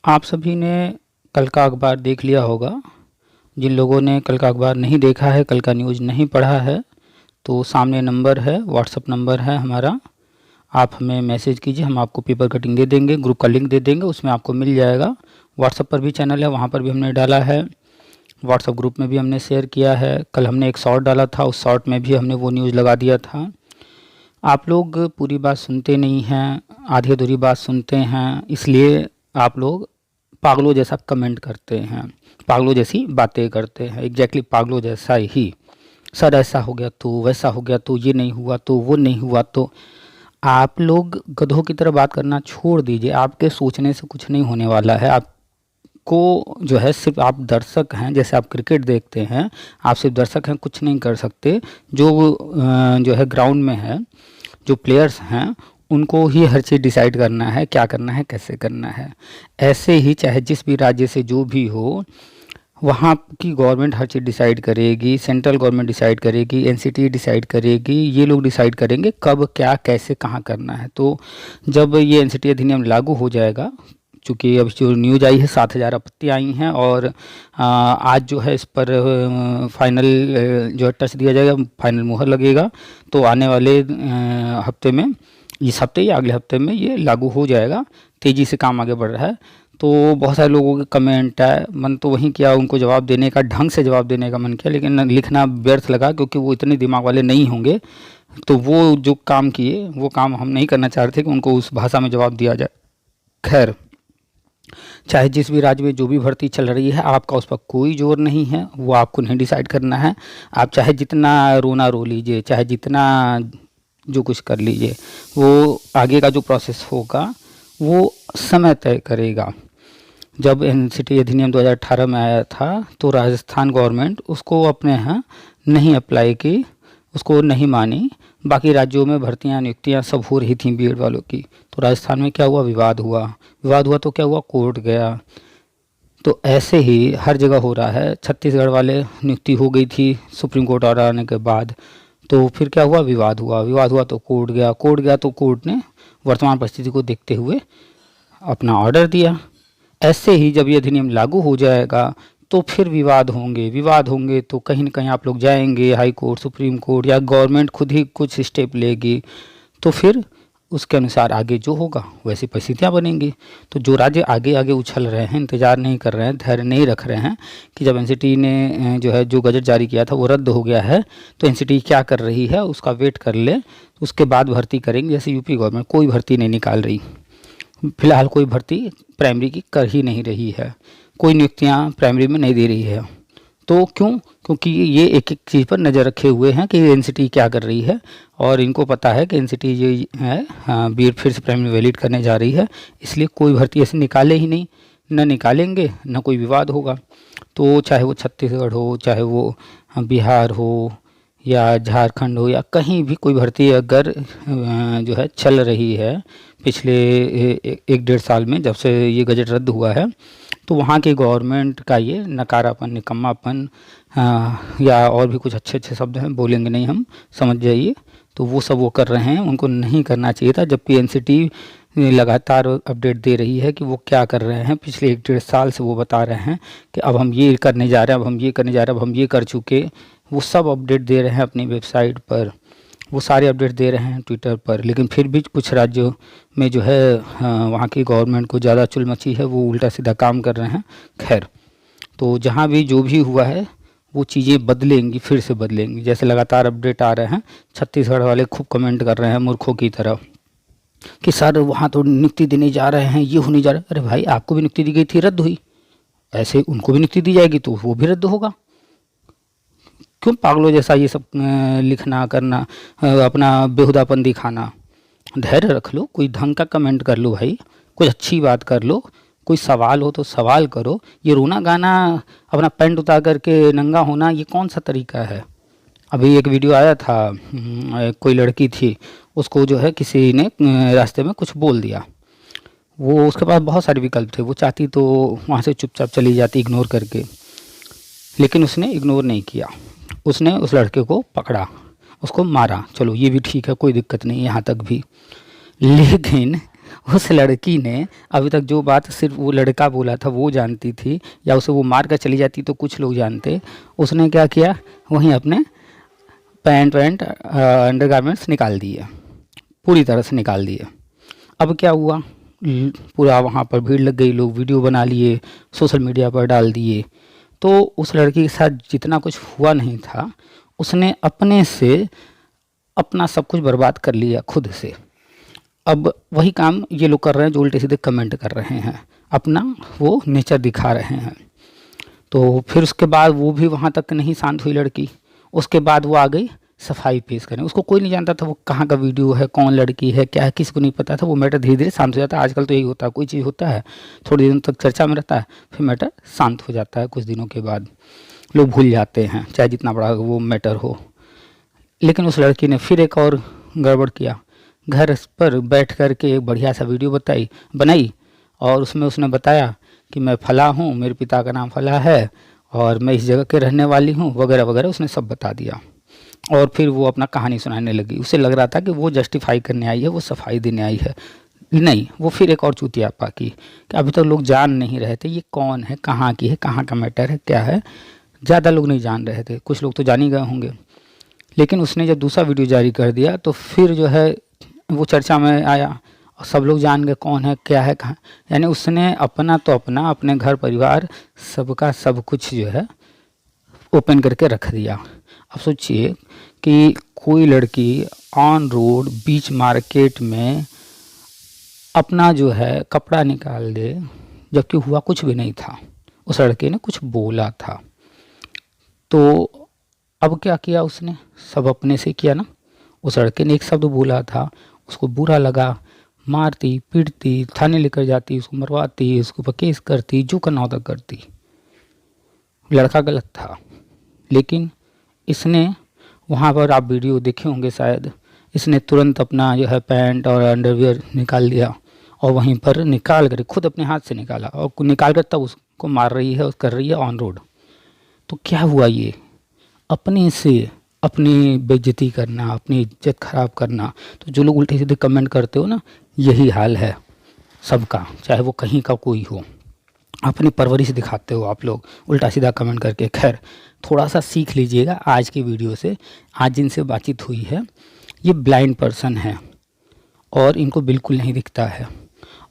आप सभी ने कल का अखबार देख लिया होगा। जिन लोगों ने कल का अखबार नहीं देखा है, कल का न्यूज़ नहीं पढ़ा है, तो सामने नंबर है, व्हाट्सअप नंबर है हमारा। आप हमें मैसेज कीजिए, हम आपको पेपर कटिंग दे देंगे, ग्रुप का लिंक दे देंगे, उसमें आपको मिल जाएगा। व्हाट्सअप पर भी चैनल है, वहाँ पर भी हमने डाला है। व्हाट्सअप ग्रुप में भी हमने शेयर किया है। कल हमने एक शॉर्ट डाला था, उस शॉर्ट में भी हमने वो न्यूज़ लगा दिया था। आप लोग पूरी बात सुनते नहीं हैं, आधी अधूरी बात सुनते हैं, इसलिए आप लोग पागलों जैसा कमेंट करते हैं, पागलों जैसी बातें करते हैं। एग्जैक्टली पागलों जैसा ही, सर ऐसा हो गया तो वैसा हो गया तो ये नहीं हुआ तो वो नहीं हुआ तो। आप लोग गधों की तरह बात करना छोड़ दीजिए। आपके सोचने से कुछ नहीं होने वाला है। आपको जो है सिर्फ आप दर्शक हैं, जैसे आप क्रिकेट देखते हैं, आप सिर्फ दर्शक हैं, कुछ नहीं कर सकते। जो है ग्राउंड में है, जो प्लेयर्स हैं, उनको ही हर चीज़ डिसाइड करना है, क्या करना है, कैसे करना है। ऐसे ही चाहे जिस भी राज्य से जो भी हो, वहाँ की गवर्नमेंट हर चीज़ डिसाइड करेगी, सेंट्रल गवर्नमेंट डिसाइड करेगी, एनसीटी डिसाइड करेगी, ये लोग डिसाइड करेंगे कब क्या कैसे कहाँ करना है। तो जब ये एनसीटी अधिनियम लागू हो जाएगा, चूँकि अब जो न्यूज़ आई है 7,000 आपत्ति आई हैं, और आज जो है इस पर फाइनल जो है टच दिया जाएगा, फाइनल मुहर लगेगा। तो आने वाले हफ्ते में, इस हफ्ते या अगले हफ्ते में ये लागू हो जाएगा। तेज़ी से काम आगे बढ़ रहा है। तो बहुत सारे लोगों के कमेंट है, मन तो वहीं किया, उनको जवाब देने का, ढंग से जवाब देने का मन किया, लेकिन लिखना व्यर्थ लगा, क्योंकि वो इतने दिमाग वाले नहीं होंगे। तो वो जो काम किए, वो काम हम नहीं करना चाह रहे थे कि उनको उस भाषा में जवाब दिया जाए। खैर, चाहे जिस भी राज्य में जो भी भर्ती चल रही है, आपका उस पर कोई जोर नहीं है, वो आपको नहीं डिसाइड करना है। आप चाहे जितना रोना रो लीजिए, चाहे जितना जो कुछ कर लीजिए, वो आगे का जो प्रोसेस होगा वो समय तय करेगा। जब एनसीटी अधिनियम 2018 में आया था, तो राजस्थान गवर्नमेंट उसको अपने यहाँ नहीं अप्लाई की, उसको नहीं मानी। बाकी राज्यों में भर्तियां नियुक्तियां सब हो रही थी बीएड वालों की। तो राजस्थान में क्या हुआ, विवाद हुआ। विवाद हुआ तो क्या हुआ, कोर्ट गया। तो ऐसे ही हर जगह हो रहा है। छत्तीसगढ़ वाले नियुक्ति हो गई थी सुप्रीम कोर्ट ऑर्डर आने के बाद। तो फिर क्या हुआ, विवाद हुआ। विवाद हुआ तो कोर्ट गया। कोर्ट गया तो कोर्ट ने वर्तमान परिस्थिति को देखते हुए अपना ऑर्डर दिया। ऐसे ही जब ये अधिनियम लागू हो जाएगा, तो फिर विवाद होंगे। विवाद होंगे तो कहीं ना कहीं आप लोग जाएंगे हाई कोर्ट, सुप्रीम कोर्ट, या गवर्नमेंट खुद ही कुछ स्टेप लेगी। तो फिर उसके अनुसार आगे जो होगा वैसी परिस्थितियाँ बनेंगी। तो जो राज्य आगे आगे उछल रहे हैं, इंतज़ार नहीं कर रहे हैं, धैर्य नहीं रख रहे हैं कि जब एनसीटी ने जो है जो गजट जारी किया था वो रद्द हो गया है, तो एनसीटी क्या कर रही है उसका वेट कर ले, उसके बाद भर्ती करेंगे। जैसे यूपी गवर्नमेंट कोई भर्ती नहीं निकाल रही, फिलहाल कोई भर्ती प्राइमरी की कर ही नहीं रही है, कोई नियुक्तियां प्राइमरी में नहीं दे रही है। तो क्यों? क्योंकि ये एक एक चीज़ पर नज़र रखे हुए हैं कि एनसीटी क्या कर रही है, और इनको पता है कि एनसीटी ये है बीएड फिर से प्राइमरी वैलिड करने जा रही है, इसलिए कोई भर्ती ऐसे निकाले ही नहीं। न निकालेंगे न कोई विवाद होगा। तो चाहे वो छत्तीसगढ़ हो, चाहे वो बिहार हो, या झारखंड हो, या कहीं भी कोई भर्ती अगर जो है चल रही है पिछले 1-1.5 साल में, जब से ये गजट रद्द हुआ है, तो वहाँ की गवर्नमेंट का ये नकारापन, निकम्मापन, या और भी कुछ अच्छे अच्छे शब्द हैं, बोलेंगे नहीं हम, समझ जाइए। तो वो सब वो कर रहे हैं, उनको नहीं करना चाहिए था। जबकि एनसीटी लगातार अपडेट दे रही है कि वो क्या कर रहे हैं। पिछले 1-1.5 साल से वो बता रहे हैं कि अब हम ये करने जा रहे हैं, अब हम ये करने जा रहे हैं, अब हम ये कर चुके। वो सब अपडेट दे रहे हैं अपनी वेबसाइट पर, वो सारे अपडेट दे रहे हैं ट्विटर पर। लेकिन फिर भी कुछ राज्यों में जो है वहाँ की गवर्नमेंट को ज़्यादा चुल मची है, वो उल्टा सीधा काम कर रहे हैं। खैर, तो जहाँ भी जो भी हुआ है वो चीज़ें बदलेंगी, फिर से बदलेंगी। जैसे लगातार अपडेट आ रहे हैं, छत्तीसगढ़ वाले खूब कमेंट कर रहे हैं मूर्खों की तरह कि सर वहाँ तो नियुक्ति देने जा रहे हैं, ये होने जा रहा है। अरे भाई, आपको भी नियुक्ति दी गई थी, रद्द हुई, ऐसे उनको भी नियुक्ति दी जाएगी तो वो भी रद्द होगा। क्यों पागलों जैसा ये सब लिखना करना, अपना बेहुदापन दिखाना। धैर्य रख लो, कोई ढंग का कमेंट कर लो भाई, कुछ अच्छी बात कर लो, कोई सवाल हो तो सवाल करो। ये रोना गाना, अपना पैंट उतार करके नंगा होना, ये कौन सा तरीका है? अभी एक वीडियो आया था, कोई लड़की थी, उसको जो है किसी ने रास्ते में कुछ बोल दिया। वो उसके पास बहुत सारे विकल्प थे, वो चाहती तो वहाँ से चुपचाप चली जाती इग्नोर करके, लेकिन उसने इग्नोर नहीं किया। उसने उस लड़के को पकड़ा, उसको मारा। चलो ये भी ठीक है, कोई दिक्कत नहीं यहाँ तक भी। लेकिन उस लड़की ने अभी तक जो बात सिर्फ वो लड़का बोला था वो जानती थी, या उसे वो मार कर चली जाती तो कुछ लोग जानते, उसने क्या किया, वहीं अपने पैंट वैंट अंडरगारमेंट्स निकाल दिए, पूरी तरह से निकाल दिए। अब क्या हुआ, पूरा वहाँ पर भीड़ लग गई, लोग वीडियो बना लिए, सोशल मीडिया पर डाल दिए। तो उस लड़की के साथ जितना कुछ हुआ नहीं था, उसने अपने से अपना सब कुछ बर्बाद कर लिया खुद से। अब वही काम ये लोग कर रहे हैं जो उल्टे सीधे कमेंट कर रहे हैं, अपना वो नेचर दिखा रहे हैं। तो फिर उसके बाद वो भी वहाँ तक नहीं शांत हुई लड़की, उसके बाद वो आ गई सफाई पेश करने। उसको कोई नहीं जानता था वो कहाँ का वीडियो है, कौन लड़की है, क्या है, किसी को नहीं पता था। वो मैटर धीरे धीरे शांत हो जाता है। आजकल तो यही होता है, कोई चीज़ होता है थोड़ी दिनों तक चर्चा में रहता है, फिर मैटर शांत हो जाता है, कुछ दिनों के बाद लोग भूल जाते हैं, चाहे जितना बड़ा वो मैटर हो। लेकिन उस लड़की ने फिर एक और गड़बड़ किया, घर पर बैठ कर के एक बढ़िया सा वीडियो बनाई और उसमें उसने बताया कि मैं फला हूँ, मेरे पिता का नाम फला है और मैं इस जगह के रहने वाली हूँ, वगैरह वगैरह उसने सब बता दिया। और फिर वो अपना कहानी सुनाने लगी। उसे लग रहा था कि वो जस्टिफाई करने आई है, वो सफाई देने आई है, नहीं, वो फिर एक और चूतियापा की कि अभी तक लोग जान नहीं रहे थे ये कौन है, कहाँ की है, कहाँ का मैटर है, क्या है। ज़्यादा लोग नहीं जान रहे थे, कुछ लोग तो जान ही गए होंगे। लेकिन उसने जब दूसरा वीडियो जारी कर दिया तो फिर जो है वो चर्चा में आया और सब लोग जान गए कौन है, क्या है, कहाँ। यानी उसने अपना तो अपना, अपने घर परिवार सबका सब कुछ जो है ओपन करके रख दिया। अब सोचिए कि कोई लड़की ऑन रोड बीच मार्केट में अपना जो है कपड़ा निकाल दे, जबकि हुआ कुछ भी नहीं था, उस लड़के ने कुछ बोला था। तो अब क्या किया उसने, सब अपने से किया ना। उस लड़के ने एक शब्द बोला था, उसको बुरा लगा, मारती पीटती, थाने लेकर जाती, उसको मरवाती, उसको पर केस करती, जो करना होता करती। लड़का गलत था, लेकिन इसने वहाँ पर, आप वीडियो देखे होंगे शायद, इसने तुरंत अपना जो है पैंट और अंडरवियर निकाल दिया और वहीं पर निकाल कर खुद अपने हाथ से निकाला और निकाल कर तब उसको मार रही है, कर रही है ऑन रोड। तो क्या हुआ, ये अपने से अपनी बेइज्जती करना, अपनी इज्जत खराब करना। तो जो लोग उल्टे सीधे कमेंट करते हो ना, यही हाल है सबका, चाहे वो कहीं का कोई हो। अपनी परवरिश दिखाते हो आप लोग उल्टा सीधा कमेंट करके। खैर, थोड़ा सा सीख लीजिएगा आज की वीडियो से। आज जिनसे बातचीत हुई है ये ब्लाइंड पर्सन है और इनको बिल्कुल नहीं दिखता है,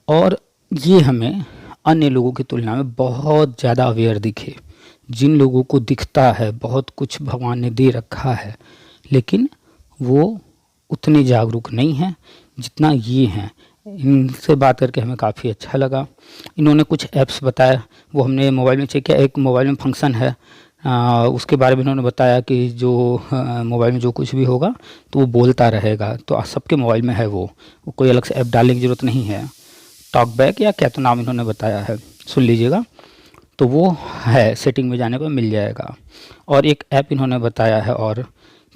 और ये हमें अन्य लोगों की तुलना में बहुत ज़्यादा अवेयर दिखे। जिन लोगों को दिखता है बहुत कुछ भगवान ने दे रखा है, लेकिन वो उतने जागरूक नहीं हैं जितना ये हैं। इनसे बात करके हमें काफ़ी अच्छा लगा। इन्होंने कुछ ऐप्स बताया, वो हमने मोबाइल में चेक किया। एक मोबाइल में फंक्शन है, उसके बारे में इन्होंने बताया कि जो मोबाइल में जो कुछ भी होगा तो वो बोलता रहेगा। तो सबके मोबाइल में है वो कोई अलग से ऐप डालने की ज़रूरत नहीं है। टॉक बैक या क्या तो नाम इन्होंने बताया है, सुन लीजिएगा। तो वो है, सेटिंग में जाने पर मिल जाएगा। और एक ऐप इन्होंने बताया है, और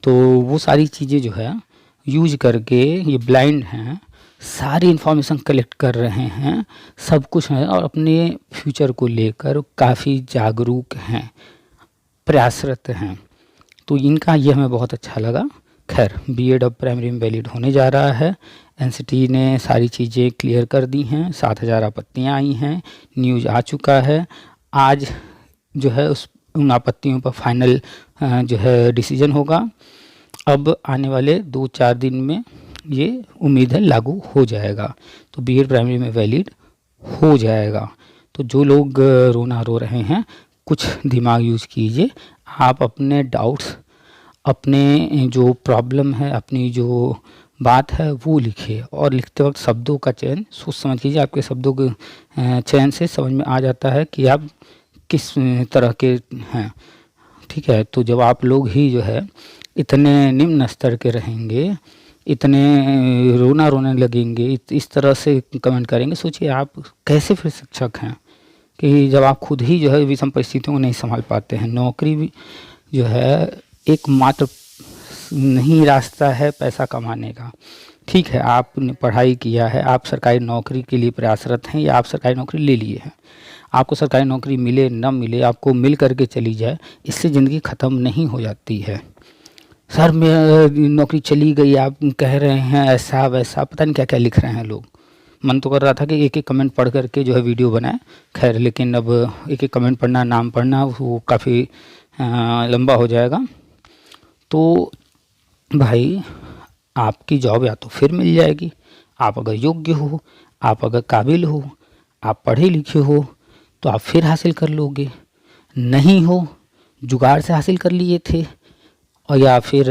तो वो सारी चीज़ें जो है यूज करके ये ब्लाइंड हैं, सारी इन्फॉर्मेशन कलेक्ट कर रहे हैं, सब कुछ है, और अपने फ्यूचर को लेकर काफ़ी जागरूक हैं, प्रयासरत हैं। तो इनका ये हमें बहुत अच्छा लगा। खैर, बीएड अब प्राइमरी में वैलिड होने जा रहा है। एनसीटी ने सारी चीज़ें क्लियर कर दी हैं, 7,000 आपत्तियाँ आई हैं, न्यूज़ आ चुका है। आज जो है उन आपत्तियों पर फाइनल जो है डिसीजन होगा। अब आने वाले 2-4 दिन में ये उम्मीद है लागू हो जाएगा, तो बीएड प्राइमरी में वैलिड हो जाएगा। तो जो लोग रोना रो रहे हैं, कुछ दिमाग यूज़ कीजिए। आप अपने डाउट्स, अपने जो प्रॉब्लम है, अपनी जो बात है वो लिखिए, और लिखते वक्त शब्दों का चयन सोच समझ कीजिए। आपके शब्दों के चयन से समझ में आ जाता है कि आप किस तरह के हैं, ठीक है। तो जब आप लोग ही जो है इतने निम्न स्तर के रहेंगे, इतने रोने लगेंगे, इस तरह से कमेंट करेंगे, सोचिए आप कैसे फिर शिक्षक हैं, कि जब आप खुद ही जो है विषम परिस्थितियों को नहीं संभाल पाते हैं। नौकरी भी जो है एकमात्र नहीं रास्ता है पैसा कमाने का, ठीक है। आपने पढ़ाई किया है, आप सरकारी नौकरी के लिए प्रयासरत हैं, या आप सरकारी नौकरी ले लिए हैं। आपको सरकारी नौकरी मिले न मिले, आपको मिल करके चली जाए, इससे ज़िंदगी ख़त्म नहीं हो जाती है। सर मैं नौकरी चली गई, आप कह रहे हैं ऐसा वैसा, पता नहीं क्या क्या लिख रहे हैं लोग। मन तो कर रहा था कि एक एक कमेंट पढ़ करके जो है वीडियो बनाए, खैर लेकिन अब एक एक कमेंट पढ़ना, नाम पढ़ना वो काफ़ी लंबा हो जाएगा। तो भाई आपकी जॉब या तो फिर मिल जाएगी, आप अगर योग्य हो, आप अगर काबिल हो, आप पढ़े लिखे हो तो आप फिर हासिल कर लोगे। नहीं हो, जुगाड़ से हासिल कर लिए थे और या फिर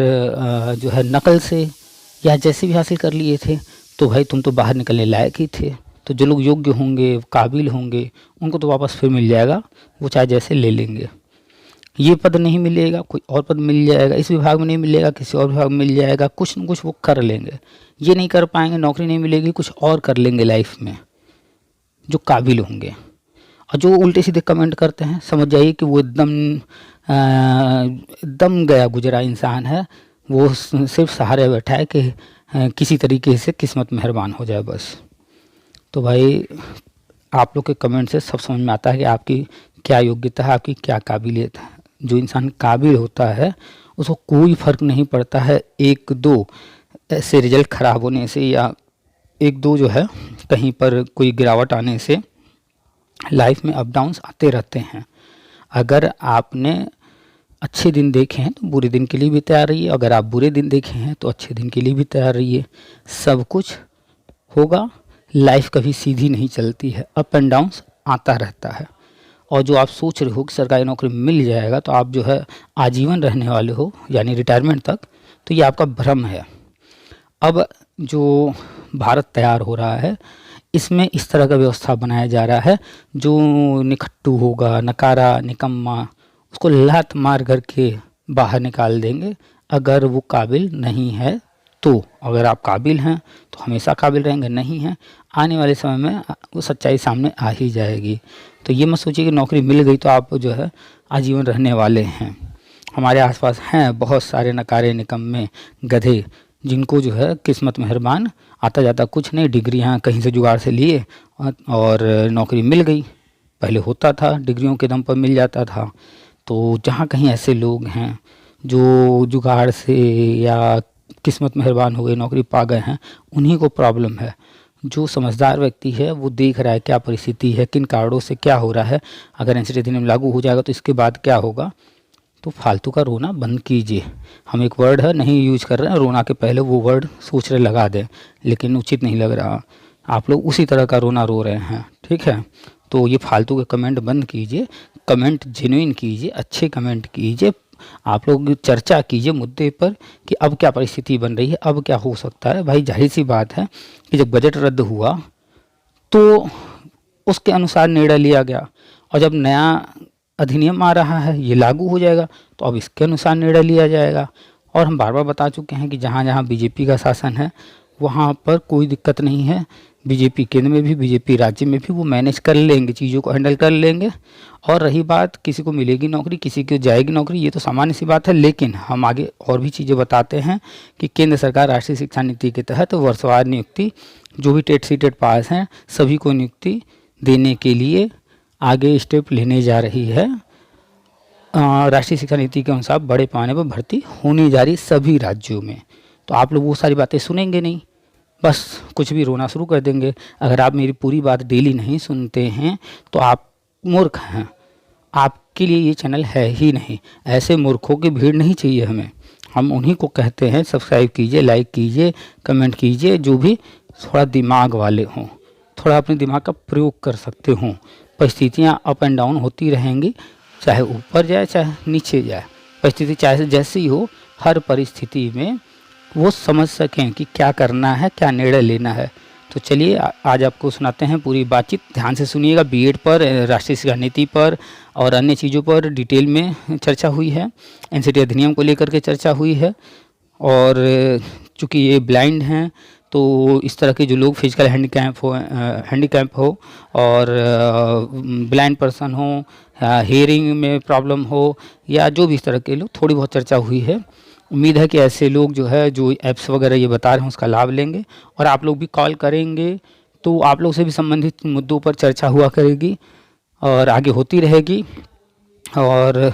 जो है नकल से या जैसे भी हासिल कर लिए थे तो भाई तुम तो बाहर निकलने लायक ही थे। तो जो लोग योग्य होंगे, काबिल होंगे, उनको तो वापस फिर मिल जाएगा, वो चाहे जैसे ले लेंगे। ये पद नहीं मिलेगा, कोई और पद मिल जाएगा, इस विभाग में नहीं मिलेगा, किसी और विभाग में मिल जाएगा, कुछ न कुछ वो कर लेंगे। ये नहीं कर पाएंगे, नौकरी नहीं मिलेगी, कुछ और कर लेंगे लाइफ में जो काबिल होंगे। और जो उल्टे सीधे कमेंट करते हैं, समझ जाइए कि वो एकदम गया गुजरा इंसान है। वो सिर्फ सहारे बैठा है कि किसी तरीके से किस्मत मेहरबान हो जाए बस। तो भाई आप लोग के कमेंट से सब समझ में आता है कि आपकी क्या योग्यता है, आपकी क्या काबिलियत है। जो इंसान काबिल होता है उसको कोई फ़र्क नहीं पड़ता है एक दो ऐसे रिजल्ट ख़राब होने से या एक दो जो है कहीं पर कोई गिरावट आने से। लाइफ में अप डाउन्स आते रहते हैं। अगर आपने अच्छे दिन देखे हैं तो बुरे दिन के लिए भी तैयार रहिए, अगर आप बुरे दिन देखे हैं तो अच्छे दिन के लिए भी तैयार रहिए। सब कुछ होगा, लाइफ कभी सीधी नहीं चलती है, अप एंड डाउन्स आता रहता है। और जो आप सोच रहे हो कि सरकारी नौकरी मिल जाएगा तो आप जो है आजीवन रहने वाले हो यानी रिटायरमेंट तक, तो ये आपका भ्रम है। अब जो भारत तैयार हो रहा है इसमें इस तरह का व्यवस्था बनाया जा रहा है, जो निकट्टू होगा, नकारा, निकम्मा, उसको लात मार करके बाहर निकाल देंगे अगर वो काबिल नहीं है तो। अगर आप काबिल हैं तो हमेशा काबिल रहेंगे, नहीं हैं आने वाले समय में वो सच्चाई सामने आ ही जाएगी। तो ये मत सोचिए कि नौकरी मिल गई तो आप जो है आजीवन रहने वाले हैं। हमारे आसपास हैं बहुत सारे नकारे, निकम्मे, गधे, जिनको जो है किस्मत मेहरबान, आता जाता कुछ नहीं, डिग्रियां कहीं से जुगाड़ से लिए और नौकरी मिल गई। पहले होता था डिग्रियों के दम पर मिल जाता था। तो जहाँ कहीं ऐसे लोग हैं जो जुगाड़ से या किस्मत मेहरबान हो गई नौकरी पा गए हैं, उन्हीं को प्रॉब्लम है। जो समझदार व्यक्ति है वो देख रहा है क्या परिस्थिति है, किन कारणों से क्या हो रहा है, अगर एनसीटी अधिनियम लागू हो जाएगा तो इसके बाद क्या होगा। तो फालतू का रोना बंद कीजिए। हम एक वर्ड है नहीं यूज कर रहे हैं, रोना के पहले वो वर्ड सोच रहे लगा दें, लेकिन उचित नहीं लग रहा। आप लोग उसी तरह का रोना रो रहे हैं, ठीक है। तो ये फालतू के कमेंट बंद कीजिए, कमेंट जेन्युइन कीजिए, अच्छे कमेंट कीजिए। आप लोग चर्चा कीजिए मुद्दे पर कि अब क्या परिस्थिति बन रही है, अब क्या हो सकता है। भाई जाहिर सी बात है कि जब बजट रद्द हुआ तो उसके अनुसार निर्णय लिया गया, और जब नया अधिनियम आ रहा है, ये लागू हो जाएगा तो अब इसके अनुसार निर्णय लिया जाएगा। और हम बार बार बता चुके हैं कि जहाँ जहाँ बीजेपी का शासन है वहाँ पर कोई दिक्कत नहीं है। बीजेपी केंद्र में भी, बीजेपी राज्य में भी वो मैनेज कर लेंगे, चीज़ों को हैंडल कर लेंगे। और रही बात किसी को मिलेगी नौकरी, किसी को जाएगी नौकरी, ये तो सामान्य सी बात है। लेकिन हम आगे और भी चीज़ें बताते हैं कि केंद्र सरकार राष्ट्रीय शिक्षा नीति के तहत वर्षवार नियुक्ति, जो भी टेट सीटेट पास हैं सभी को नियुक्ति देने के लिए आगे स्टेप लेने जा रही है। राष्ट्रीय शिक्षा नीति के अनुसार बड़े पैमाने पर भर्ती होने जा रही सभी राज्यों में। तो आप लोग वो सारी बातें सुनेंगे नहीं, बस कुछ भी रोना शुरू कर देंगे। अगर आप मेरी पूरी बात डेली नहीं सुनते हैं तो आप मूर्ख हैं, आपके लिए ये चैनल है ही नहीं। ऐसे मूर्खों की भीड़ नहीं चाहिए हमें। हम उन्हीं को कहते हैं सब्सक्राइब कीजिए, लाइक कीजिए, कमेंट कीजिए, जो भी थोड़ा दिमाग वाले हों, थोड़ा अपने दिमाग का प्रयोग कर सकते हों। परिस्थितियाँ अप एंड डाउन होती रहेंगी, चाहे ऊपर जाए चाहे नीचे जाए, परिस्थिति चाहे जैसी हो, हर परिस्थिति में वो समझ सकें कि क्या करना है, क्या निर्णय लेना है। तो चलिए आज आपको सुनाते हैं पूरी बातचीत, ध्यान से सुनिएगा। बीएड पर, राष्ट्रीय शिक्षा नीति पर और अन्य चीज़ों पर डिटेल में चर्चा हुई है, एनसीटी अधिनियम को लेकर के चर्चा हुई है। और चूँकि ये ब्लाइंड हैं तो इस तरह के जो लोग फिजिकल हैंडीकैप हो और ब्लाइंड पर्सन हो, हेयरिंग में प्रॉब्लम हो, या जो भी इस तरह के लोग, थोड़ी बहुत चर्चा हुई है। उम्मीद है कि ऐसे लोग जो है जो ऐप्स वगैरह ये बता रहे हैं उसका लाभ लेंगे, और आप लोग भी कॉल करेंगे तो आप लोग से भी संबंधित मुद्दों पर चर्चा हुआ करेगी और आगे होती रहेगी। और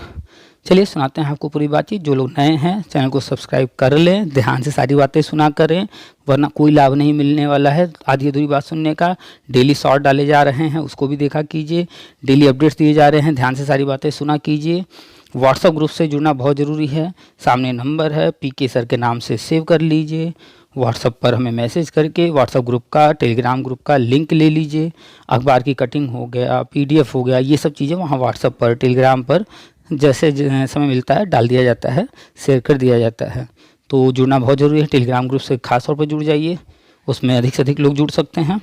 चलिए सुनाते हैं आपको पूरी बातचीत। जो लोग नए हैं चैनल को सब्सक्राइब कर लें, ध्यान से सारी बातें सुना करें, वरना कोई लाभ नहीं मिलने वाला है आधी अधूरी बात सुनने का। डेली शॉर्ट डाले जा रहे हैं, उसको भी देखा कीजिए। डेली अपडेट्स दिए जा रहे हैं, ध्यान से सारी बातें सुना कीजिए। व्हाट्सएप ग्रुप से जुड़ना बहुत ज़रूरी है। सामने नंबर है, पीके सर के नाम से सेव कर लीजिए। व्हाट्सएप पर हमें मैसेज करके व्हाट्सएप ग्रुप का, टेलीग्राम ग्रुप का लिंक ले लीजिए। अखबार की कटिंग हो गया, पीडीएफ हो गया, ये सब चीज़ें वहाँ व्हाट्सएप पर, टेलीग्राम पर जैसे समय मिलता है डाल दिया जाता है, शेयर कर दिया जाता है। तो जुड़ना बहुत ज़रूरी है। टेलीग्राम ग्रुप से खास तौर पर जुड़ जाइए, उसमें अधिक से अधिक लोग जुड़ सकते हैं।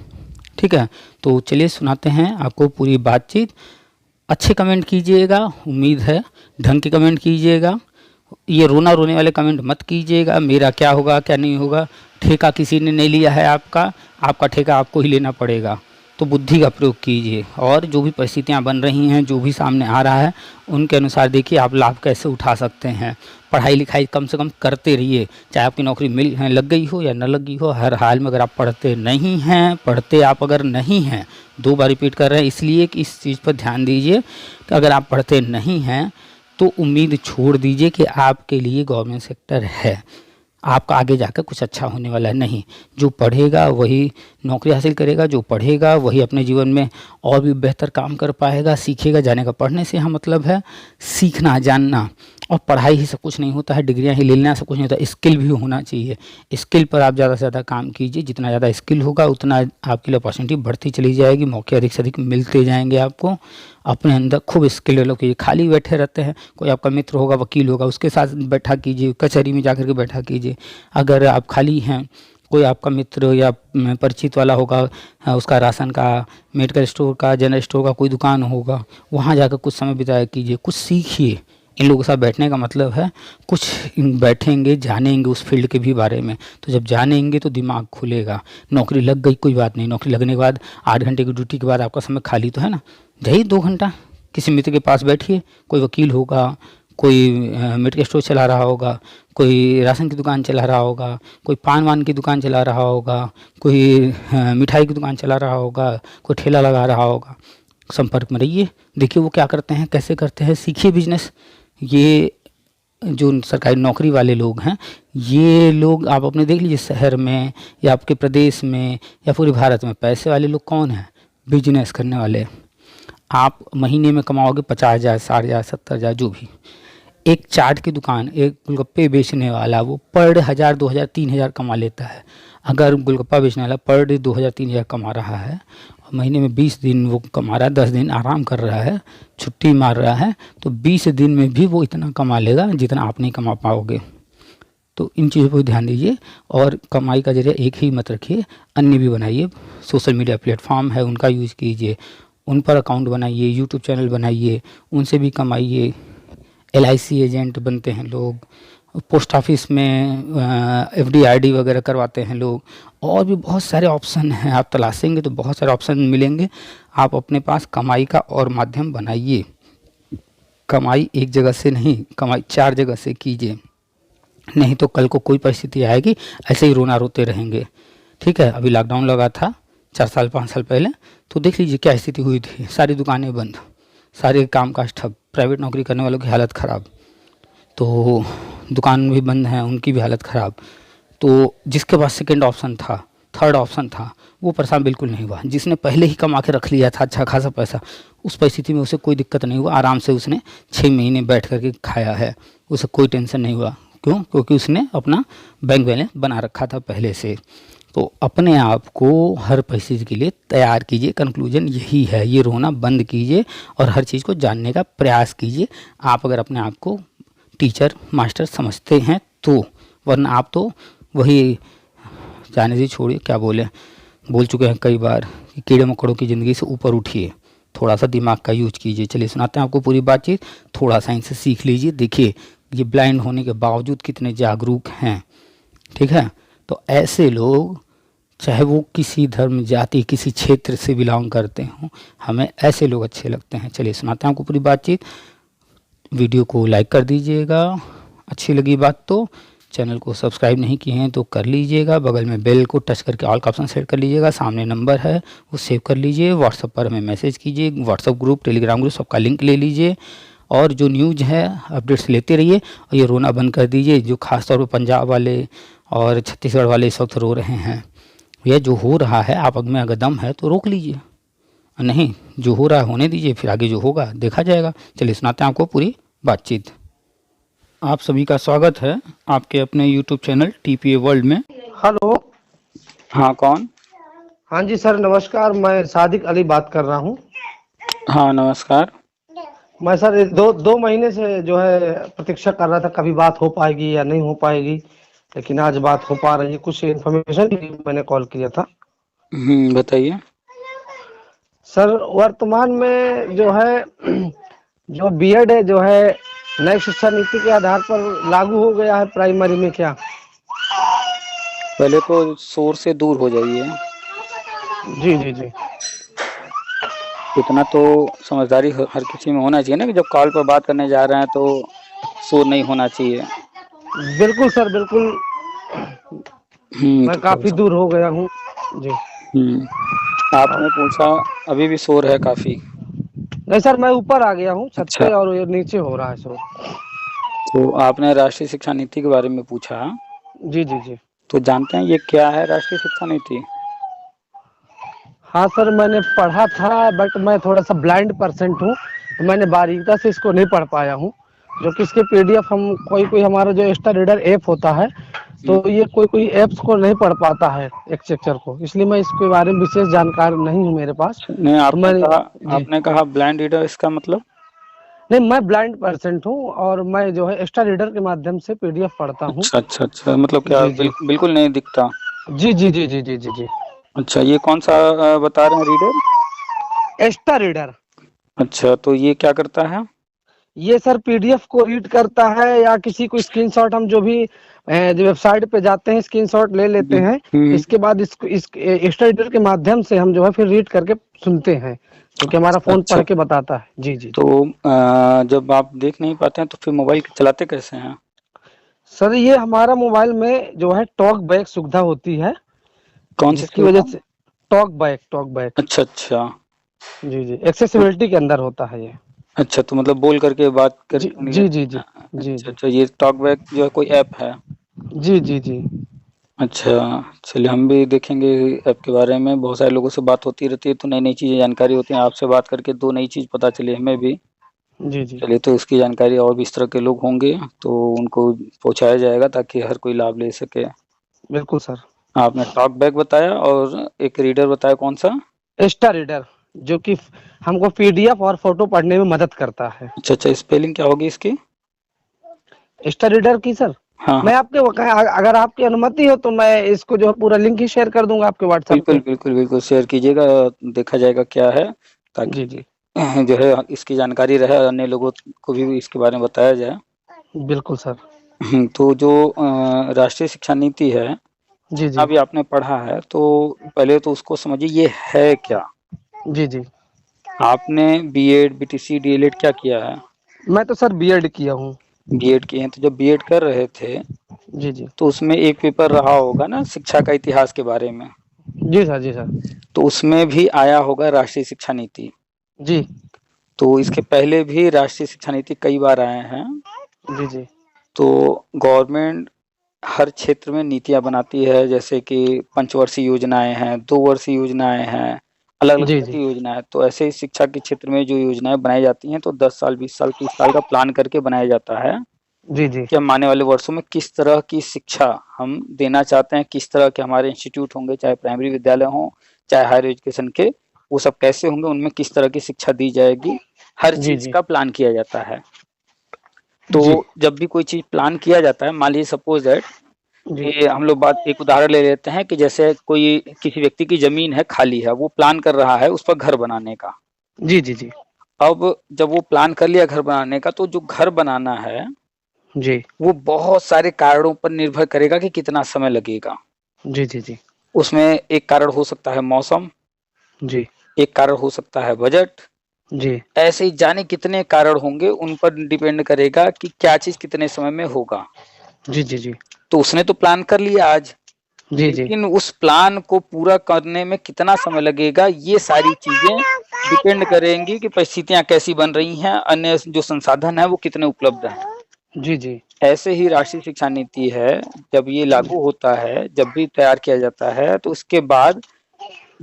ठीक है, तो चलिए सुनाते हैं आपको पूरी बातचीत। अच्छे कमेंट कीजिएगा, उम्मीद है ढंग के कमेंट कीजिएगा। ये रोना रोने वाले कमेंट मत कीजिएगा, मेरा क्या होगा क्या नहीं होगा। ठेका किसी ने नहीं लिया है आपका, आपका ठेका आपको ही लेना पड़ेगा। तो बुद्धि का प्रयोग कीजिए और जो भी परिस्थितियां बन रही हैं, जो भी सामने आ रहा है, उनके अनुसार देखिए आप लाभ कैसे उठा सकते हैं। पढ़ाई लिखाई कम से कम करते रहिए, चाहे आपकी नौकरी लग गई हो या न लगी हो। हर हाल में अगर आप पढ़ते नहीं हैं, पढ़ते आप अगर नहीं हैं, 2 बार रिपीट कर रहे हैं इसलिए कि इस चीज़ पर ध्यान दीजिए कि अगर आप पढ़ते नहीं हैं तो उम्मीद छोड़ दीजिए कि आपके लिए गवर्नमेंट सेक्टर है, आपका आगे जाकर कुछ अच्छा होने वाला है। नहीं, जो पढ़ेगा वही नौकरी हासिल करेगा, जो पढ़ेगा वही अपने जीवन में और भी बेहतर काम कर पाएगा, सीखेगा। जाने का पढ़ने से यहाँ मतलब है सीखना, जानना। और पढ़ाई ही सब कुछ नहीं होता है, डिग्रियाँ ही ले लेना सब कुछ नहीं होता, स्किल भी होना चाहिए। स्किल पर आप ज़्यादा से ज़्यादा काम कीजिए, जितना ज़्यादा स्किल होगा उतना आपके लिए अपॉर्चुनिटी बढ़ती चली जाएगी, मौके अधिक से अधिक मिलते जाएंगे आपको। अपने अंदर खूब स्किल डेवलप कीजिए। खाली बैठे रहते हैं, कोई आपका मित्र होगा, वकील होगा, उसके साथ बैठा कीजिए, कचहरी में जाकर के बैठा कीजिए। अगर आप खाली हैं, कोई आपका मित्र या परिचित वाला होगा, उसका राशन का, मेडिकल स्टोर का, जनरल स्टोर का कोई दुकान होगा, वहाँ जाकर कुछ समय बिताया कीजिए, कुछ सीखिए। इन लोगों के साथ बैठने का मतलब है कुछ बैठेंगे, जानेंगे उस फील्ड के भी बारे में। तो जब जानेंगे तो दिमाग खुलेगा। नौकरी लग गई कोई बात नहीं, नौकरी लगने के बाद 8 घंटे की ड्यूटी के बाद आपका समय खाली तो है ना, जाइए 2 घंटा किसी मित्र के पास बैठिए। कोई वकील होगा, कोई मेडिकल स्टोर चला रहा होगा, कोई राशन की दुकान चला रहा होगा, कोई पान वान की दुकान चला रहा होगा, कोई मिठाई की दुकान चला रहा होगा, कोई ठेला लगा रहा होगा। संपर्क में रहिए, देखिए वो क्या करते हैं, कैसे करते हैं, सीखिए बिजनेस। ये जो सरकारी नौकरी वाले लोग हैं, ये लोग आप अपने देख लीजिए शहर में या आपके प्रदेश में या पूरे भारत में पैसे वाले लोग कौन हैं, बिजनेस करने वाले। आप महीने में कमाओगे 50,000, 60,000, 70,000 जो भी। एक चाट की दुकान, एक गोलगप्पे बेचने वाला वो पर डे 1,000, 2,000, 3,000 कमा लेता है। अगर गोलगप्पा बेचने वाला पर डे 2,000, 3,000 कमा रहा है, महीने में 20 दिन वो कमा रहा है, 10 दिन आराम कर रहा है, छुट्टी मार रहा है, तो 20 दिन में भी वो इतना कमा लेगा जितना आप नहीं कमा पाओगे। तो इन चीज़ों पर ध्यान दीजिए और कमाई का जरिया एक ही मत रखिए, अन्य भी बनाइए। सोशल मीडिया प्लेटफॉर्म है उनका यूज़ कीजिए, उन पर अकाउंट बनाइए, यूट्यूब चैनल बनाइए, उनसे भी कमाइए। LIC एजेंट बनते हैं लोग, पोस्ट ऑफिस में FD RD वगैरह करवाते हैं लोग, और भी बहुत सारे ऑप्शन हैं। आप तलाशेंगे तो बहुत सारे ऑप्शन मिलेंगे। आप अपने पास कमाई का और माध्यम बनाइए। कमाई एक जगह से नहीं, कमाई 4 जगह से कीजिए, नहीं तो कल को कोई परिस्थिति आएगी ऐसे ही रोना रोते रहेंगे। ठीक है, अभी लॉकडाउन लगा था 4 साल 5 साल पहले, तो देख लीजिए क्या स्थिति हुई थी। सारी दुकानें बंद, सारे कामकाज ठप, प्राइवेट नौकरी करने वालों की हालत ख़राब, तो दुकान भी बंद हैं, उनकी भी हालत ख़राब। तो जिसके पास सेकंड ऑप्शन था, थर्ड ऑप्शन था, वो परेशान बिल्कुल नहीं हुआ। जिसने पहले ही कमा के रख लिया था अच्छा खासा पैसा, उस परिस्थिति में उसे कोई दिक्कत नहीं हुआ, आराम से उसने 6 महीने बैठ करके खाया है, उसे कोई टेंशन नहीं हुआ। क्यों? क्योंकि उसने अपना बैंक बैलेंस बना रखा था पहले से। तो अपने आप को हर परिस्थिति के लिए तैयार कीजिए। कंक्लूजन यही है, ये रोना बंद कीजिए और हर चीज़ को जानने का प्रयास कीजिए। आप अगर अपने आप को टीचर मास्टर समझते हैं तो, वरना आप तो वही जाने से छोड़िए, क्या बोल चुके हैं कई बार कि कीड़े मकोड़ों की ज़िंदगी से ऊपर उठिए, थोड़ा सा दिमाग का यूज कीजिए। चलिए सुनाते हैं आपको पूरी बातचीत, थोड़ा सा इनसे सीख लीजिए। देखिए ये ब्लाइंड होने के बावजूद कितने जागरूक हैं। ठीक है, तो ऐसे लोग, चाहे वो किसी धर्म, जाति, किसी क्षेत्र से बिलोंग करते हों, हमें ऐसे लोग अच्छे लगते हैं। चलिए सुनाते हैं आपको पूरी बातचीत। वीडियो को लाइक कर दीजिएगा, अच्छी लगी बात तो। चैनल को सब्सक्राइब नहीं किए हैं तो कर लीजिएगा, बगल में बेल को टच करके ऑल का ऑप्शन सेट कर लीजिएगा, सामने नंबर है वो सेव कर लीजिए। व्हाट्सएप पर हमें मैसेज कीजिए, व्हाट्सएप ग्रुप, टेलीग्राम ग्रुप सबका लिंक ले लीजिए और जो न्यूज़ है अपडेट्स लेते रहिए और ये रोना बंद कर दीजिए। जो खास तौर पर पंजाब वाले और छत्तीसगढ़ वाले इस वक्त रो रहे हैं, यह जो हो रहा है आप में अगर दम है तो रोक लीजिए, नहीं जो हो रहा है होने दीजिए, फिर आगे जो होगा देखा जाएगा। चलिए सुनाते हैं आपको पूरी बातचीत। आप सभी का स्वागत है आपके अपने यूट्यूब चैनल टीपीए वर्ल्ड में। हेलो। हाँ कौन? हाँ जी सर नमस्कार, मैं सादिक अली बात कर रहा हूँ। हाँ नमस्कार। मैं सर दो महीने से जो है प्रतीक्षा कर रहा था कभी बात हो पाएगी या नहीं हो पाएगी, लेकिन आज बात हो पा रही है। कुछ इन्फॉर्मेशन के लिए मैंने कॉल किया था। बताइए। सर वर्तमान में जो है जो बीएड है जो है नई शिक्षा नीति के आधार पर लागू हो गया है प्राइमरी में क्या? पहले तो शोर से दूर हो जाइए। जी जी जी। इतना तो समझदारी हर किसी में होना चाहिए ना कि जब कॉल पर बात करने जा रहे हैं तो शोर नहीं होना चाहिए। बिल्कुल सर बिल्कुल। मैं तो काफी दूर हो गया हूँ जी। आपने पूछा, अभी भी शोर है काफी। नहीं सर मैं ऊपर आ गया हूँ छत अच्छा, पे और ये नीचे हो रहा है शोर। तो आपने राष्ट्रीय शिक्षा नीति के बारे में पूछा, जी जी जी। तो जानते हैं ये क्या है राष्ट्रीय शिक्षा नीति? हाँ सर मैंने पढ़ा था बट मैं थोड़ा सा ब्लाइंड पर्सेंट हूँ, तो मैंने बारीकता से इसको नहीं पढ़ पाया हूँ। जो कि इसके पीडीएफ हम कोई हमारा जो एक्स्ट्रा रीडर ऐप होता है तो ये कोई ऐप्स को नहीं पढ़ पाता है एक चैप्टर को, इसलिए मैं इसके बारे में विशेष जानकारी नहीं हूँ मेरे पास। नहीं, तो मैं जी आपने कहा ब्लाइंड रीडर, इसका मतलब? नहीं मैं ब्लाइंड पर्सेंट हूँ और मैं जो है एक्स्ट्रा रीडर के माध्यम से पीडीएफ पढ़ता हूँ। अच्छा अच्छा अच्छा, मतलब क्या जी जी बिल्कुल नहीं दिखता? जी जी जी जी जी जी जी। अच्छा, ये कौन सा बता रहे हैं रीडर? Extra reader. अच्छा, तो ये क्या करता है? ये सर पीडीएफ को रीड करता है या किसी को स्क्रीनशॉट, हम जो भी जो वेबसाइट पे जाते हैं स्क्रीनशॉट ले लेते हैं। इसके बाद इस एक्स्ट्रा रीडर के माध्यम से हम जो है फिर रीड करके सुनते हैं, क्योंकि हमारा फोन अच्छा, पढ़ के बताता है। जी जी। तो जब आप देख नहीं पाते हैं तो फिर मोबाइल चलाते कैसे हैं? सर ये हमारा मोबाइल में जो है टॉक बैक सुविधा होती है, कौन सी जिसकी वजह सुविधा? से टॉक बैक। अच्छा अच्छा। जी जी एक्सेसिबिलिटी के अंदर होता है ये। अच्छा, तो मतलब बोल करके बात जी करके। जी जी जी जी अच्छा जी अच्छा, ये टॉक बैक जो है कोई ऐप है? जी जी जी। अच्छा, चलिए हम भी देखेंगे ऐप के बारे में। बहुत सारे लोगों से बात होती रहती है तो नई नई चीज़ें जानकारी होती हैं। आपसे बात करके दो नई चीज़ पता चली हमें भी। जी जी चलिए, तो इसकी जानकारी और भी इस तरह के लोग होंगे तो उनको पहुंचाया जाएगा ताकि हर कोई लाभ ले सके। बिल्कुल सर। आपने टॉक बैक बताया और एक रीडर बताया, कौन सा? एक्स्ट्रा रीडर, जो कि हमको पीडीएफ और फोटो पढ़ने में मदद करता है। अच्छा अच्छा, स्पेलिंग क्या होगी इसकी? एक्स्ट्रा रीडर की सर हाँ हाँ, मैं आपके अगर आपकी अनुमति हो तो मैं इसको जो है पूरा लिंक ही शेयर कर दूंगा आपके व्हाट्सएप बिल्कुल पे। बिल्कुल बिल्कुल शेयर कीजिएगा, देखा जाएगा क्या है, जी ताकि जी जो है इसकी जानकारी रहे, अन्य लोगों को भी इसके बारे में बताया जाए। बिल्कुल सर। तो जो राष्ट्रीय शिक्षा नीति है, जी जितना जी भी आपने पढ़ा है तो पहले तो उसको समझिए ये है क्या। जी जी। आपने बीएड बीटीसी डीएलएड क्या किया है? मैं तो सर बीएड किया हूँ। बीएड किए हैं, तो जब बीएड कर रहे थे जी जी तो उसमें एक पेपर रहा होगा ना शिक्षा का इतिहास के बारे में, जी सर। जी सर। तो उसमें भी आया होगा राष्ट्रीय शिक्षा नीति। जी तो इसके पहले भी राष्ट्रीय शिक्षा नीति कई बार आए हैं। जी जी तो गवर्नमेंट हर क्षेत्र में नीतियां बनाती है, जैसे कि पंचवर्षीय योजनाएं हैं, 2 वर्षीय योजनाएं हैं, अलग अलग जी तरह जी की योजनाएं हैं। तो ऐसे ही शिक्षा के क्षेत्र में जो योजनाएं बनाई जाती हैं तो 10 साल 20 साल 30 साल का प्लान करके बनाया जाता है जी जी कि हम आने वाले वर्षों में किस तरह की शिक्षा हम देना चाहते हैं, किस तरह के हमारे इंस्टीट्यूट होंगे, चाहे प्राइमरी विद्यालय हों चाहे हायर एजुकेशन के, वो सब कैसे होंगे, उनमें किस तरह की शिक्षा दी जाएगी, हर जी चीज जी का प्लान किया जाता है। तो जी जब भी कोई चीज प्लान किया जाता है, मान लीजिए सपोज दैट जी कि हम लोग बात एक उदाहरण ले लेते हैं कि जैसे कोई किसी व्यक्ति की जमीन है खाली है, वो प्लान कर रहा है उस पर घर बनाने का। जी जी जी अब जब वो प्लान कर लिया घर बनाने का, तो जो घर बनाना है जी वो बहुत सारे कारणों पर निर्भर करेगा कि कितना समय लगेगा। जी जी जी उसमें एक कारण हो सकता है मौसम, जी एक कारण हो सकता है बजट, जी ऐसे ही जाने कितने कारण होंगे, उन पर डिपेंड करेगा कि क्या चीज कितने समय में होगा। जी जी जी तो उसने तो प्लान कर लिया आज, जी जी लेकिन उस प्लान को पूरा करने में कितना समय लगेगा, ये सारी चीजें डिपेंड करेंगी कि परिस्थितियां कैसी बन रही हैं, अन्य जो संसाधन है वो कितने उपलब्ध हैं। जी जी ऐसे ही राष्ट्रीय शिक्षा नीति है, जब ये लागू होता है, जब भी तैयार किया जाता है, तो उसके बाद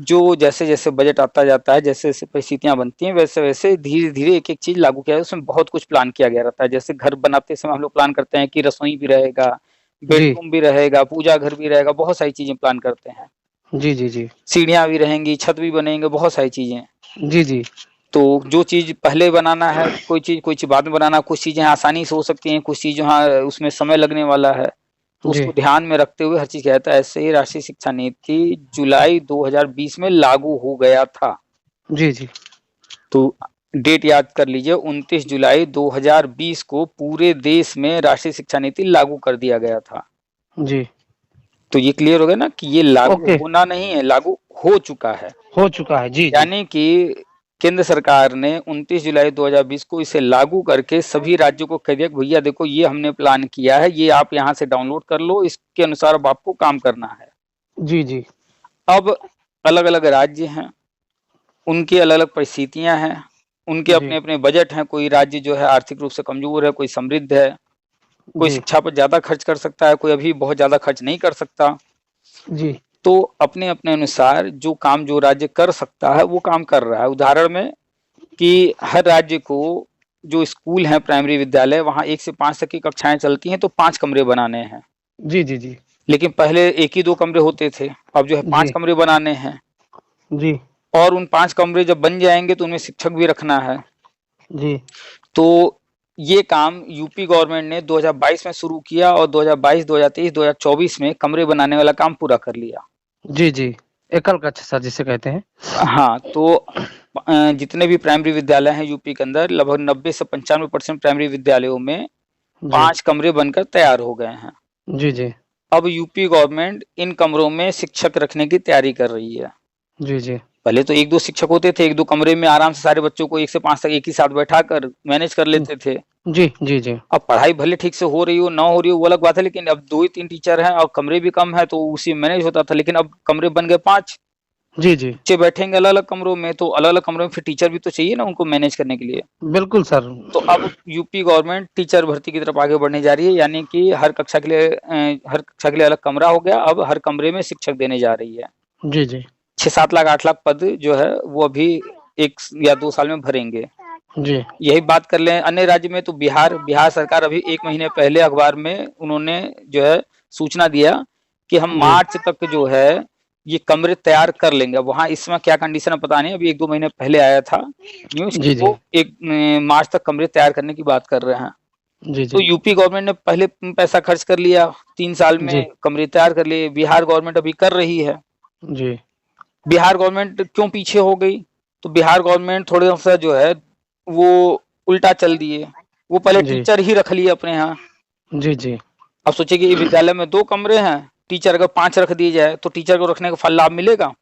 जो जैसे जैसे बजट आता जाता है, जैसे जैसे परिस्थितियां बनती हैं, वैसे वैसे धीरे धीरे एक एक चीज लागू किया जाता है। उसमें बहुत कुछ प्लान किया गया रहता है। जैसे घर बनाते समय हम लोग प्लान करते हैं कि रसोई भी रहेगा, जी बेडरूम भी रहेगा, पूजा घर भी रहेगा, बहुत सारी चीजें प्लान करते हैं। जी जी जी सीढ़ियां भी रहेंगी, छत भी बनेंगे, बहुत सारी चीजें। जी जी तो जो चीज पहले बनाना है, कोई चीज बाद में बनाना, कुछ चीजें आसानी से हो सकती हैं, कुछ चीज हाँ उसमें समय लगने वाला है, तो जी उसको ध्यान में रखते हुए हर चीज किया जाता है। ऐसे ही राष्ट्रीय शिक्षा नीति जुलाई 2020 में लागू हो गया था। जी जी तो डेट याद कर लीजिए, 29 जुलाई 2020 को पूरे देश में राष्ट्रीय शिक्षा नीति लागू कर दिया गया था। जी तो ये क्लियर हो गया ना कि ये लागू ओके होना नहीं है, लागू हो चुका है। हो चुका है। जी जी यानी कि केंद्र सरकार ने 29 जुलाई 2020 को इसे लागू करके सभी राज्यों को कह दिया कि भैया देखो ये हमने प्लान किया है, ये आप यहाँ से डाउनलोड कर लो, इसके अनुसार अब आपको काम करना है। जी जी अब अलग अलग राज्य हैं, उनकी अलग अलग परिस्थितियां हैं, उनके जी अपने अपने बजट हैं। कोई राज्य जो है आर्थिक रूप से कमजोर है, कोई समृद्ध है, कोई जी शिक्षा पर ज्यादा खर्च कर सकता है, कोई अभी बहुत ज्यादा खर्च नहीं कर सकता। जी तो अपने अपने अनुसार जो काम जो राज्य कर सकता है वो काम कर रहा है। उदाहरण में कि हर राज्य को जो स्कूल हैं, प्राइमरी विद्यालय, वहाँ 1 से 5 तक की कक्षाएं चलती हैं, तो 5 कमरे बनाने हैं। जी जी जी लेकिन पहले 1 ही 2 कमरे होते थे, अब जो है 5 जी कमरे बनाने हैं। जी और उन 5 कमरे जब बन जाएंगे तो उनमें शिक्षक भी रखना है। जी तो ये काम यूपी गवर्नमेंट ने 2022 में शुरू किया और 2022, 2023, 2024 में कमरे बनाने वाला काम पूरा कर लिया। जी जी एकल कक्ष सर जिसे कहते हैं। हाँ, तो जितने भी प्राइमरी विद्यालय हैं यूपी के अंदर, लगभग 90 से 95% प्राइमरी विद्यालयों में जी 5 कमरे बनकर तैयार हो गए हैं। जी जी अब यूपी गवर्नमेंट इन कमरों में शिक्षक रखने की तैयारी कर रही है। जी जी पहले तो 1-2 शिक्षक होते थे, 1-2 कमरे में आराम से सारे बच्चों को 1 से 5 तक एक ही साथ बैठाकर मैनेज कर लेते थे। जी जी जी अब पढ़ाई भले ठीक से हो रही हो, ना हो रही हो, वो अलग बात है, लेकिन अब 2 ही 3 टीचर हैं और कमरे भी कम है, तो उसी में मैनेज होता था। लेकिन अब कमरे बन गए 5, जी जी बच्चे बैठेंगे अलग अलग कमरों में, तो अलग अलग कमरों में फिर टीचर भी तो चाहिए ना उनको मैनेज करने के लिए। बिल्कुल सर। तो अब यूपी गवर्नमेंट टीचर भर्ती की तरफ आगे बढ़ने जा रही है, यानी कि हर कक्षा के लिए अलग कमरा हो गया। अब हर कमरे में शिक्षक देने जा रही है। जी जी 6-7 लाख 8 लाख पद जो है वो अभी 1 या 2 साल में भरेंगे। जी यही बात कर लें अन्य राज्य में, तो बिहार सरकार अभी 1 महीने पहले अखबार में उन्होंने जो है सूचना दिया कि हम जी मार्च तक जो है ये कमरे तैयार कर लेंगे। वहाँ इस समय क्या कंडीशन है पता नहीं, अभी 1-2 महीने पहले आया था न्यूज़ कि जी जी वो 1 मार्च तक कमरे तैयार करने की बात कर रहे हैं। जी तो जी यूपी गवर्नमेंट ने पहले पैसा खर्च कर लिया, 3 साल जी में कमरे तैयार कर लिए। बिहार गवर्नमेंट अभी कर रही है। जी बिहार गवर्नमेंट क्यों पीछे हो गई? तो बिहार गवर्नमेंट थोड़ा सा जो है वो उल्टा चल दिए। वो पहले जी टीचर ही रख लिए अपने यहाँ। जी जी अब सोचिए कि विद्यालय में 2 कमरे हैं, टीचर अगर 5 रख दिए जाए तो टीचर को रखने का फल लाभ मिलेगा?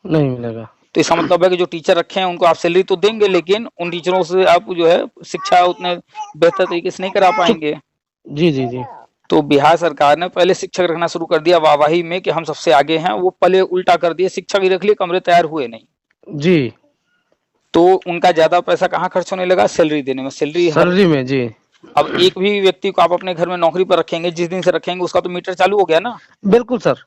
नहीं मिलेगा। तो इसका मतलब है कि जो टीचर रखे हैं उनको आप सैलरी तो देंगे, लेकिन उन टीचरों से आप जो है शिक्षा उतने बेहतर तरीके से नहीं करा पाएंगे। जी जी जी तो बिहार सरकार ने पहले शिक्षक रखना शुरू कर दिया वाहवाही में कि हम सबसे आगे हैं। वो पहले उल्टा कर दिए, शिक्षक ही रख लिए, कमरे तैयार हुए नहीं। जी तो उनका ज्यादा पैसा कहाँ खर्च होने लगा? सैलरी देने में। सैलरी हर सैलरी में। जी अब एक भी व्यक्ति को आप अपने घर में नौकरी पर रखेंगे, जिस दिन से रखेंगे उसका तो मीटर चालू हो गया ना। बिल्कुल सर।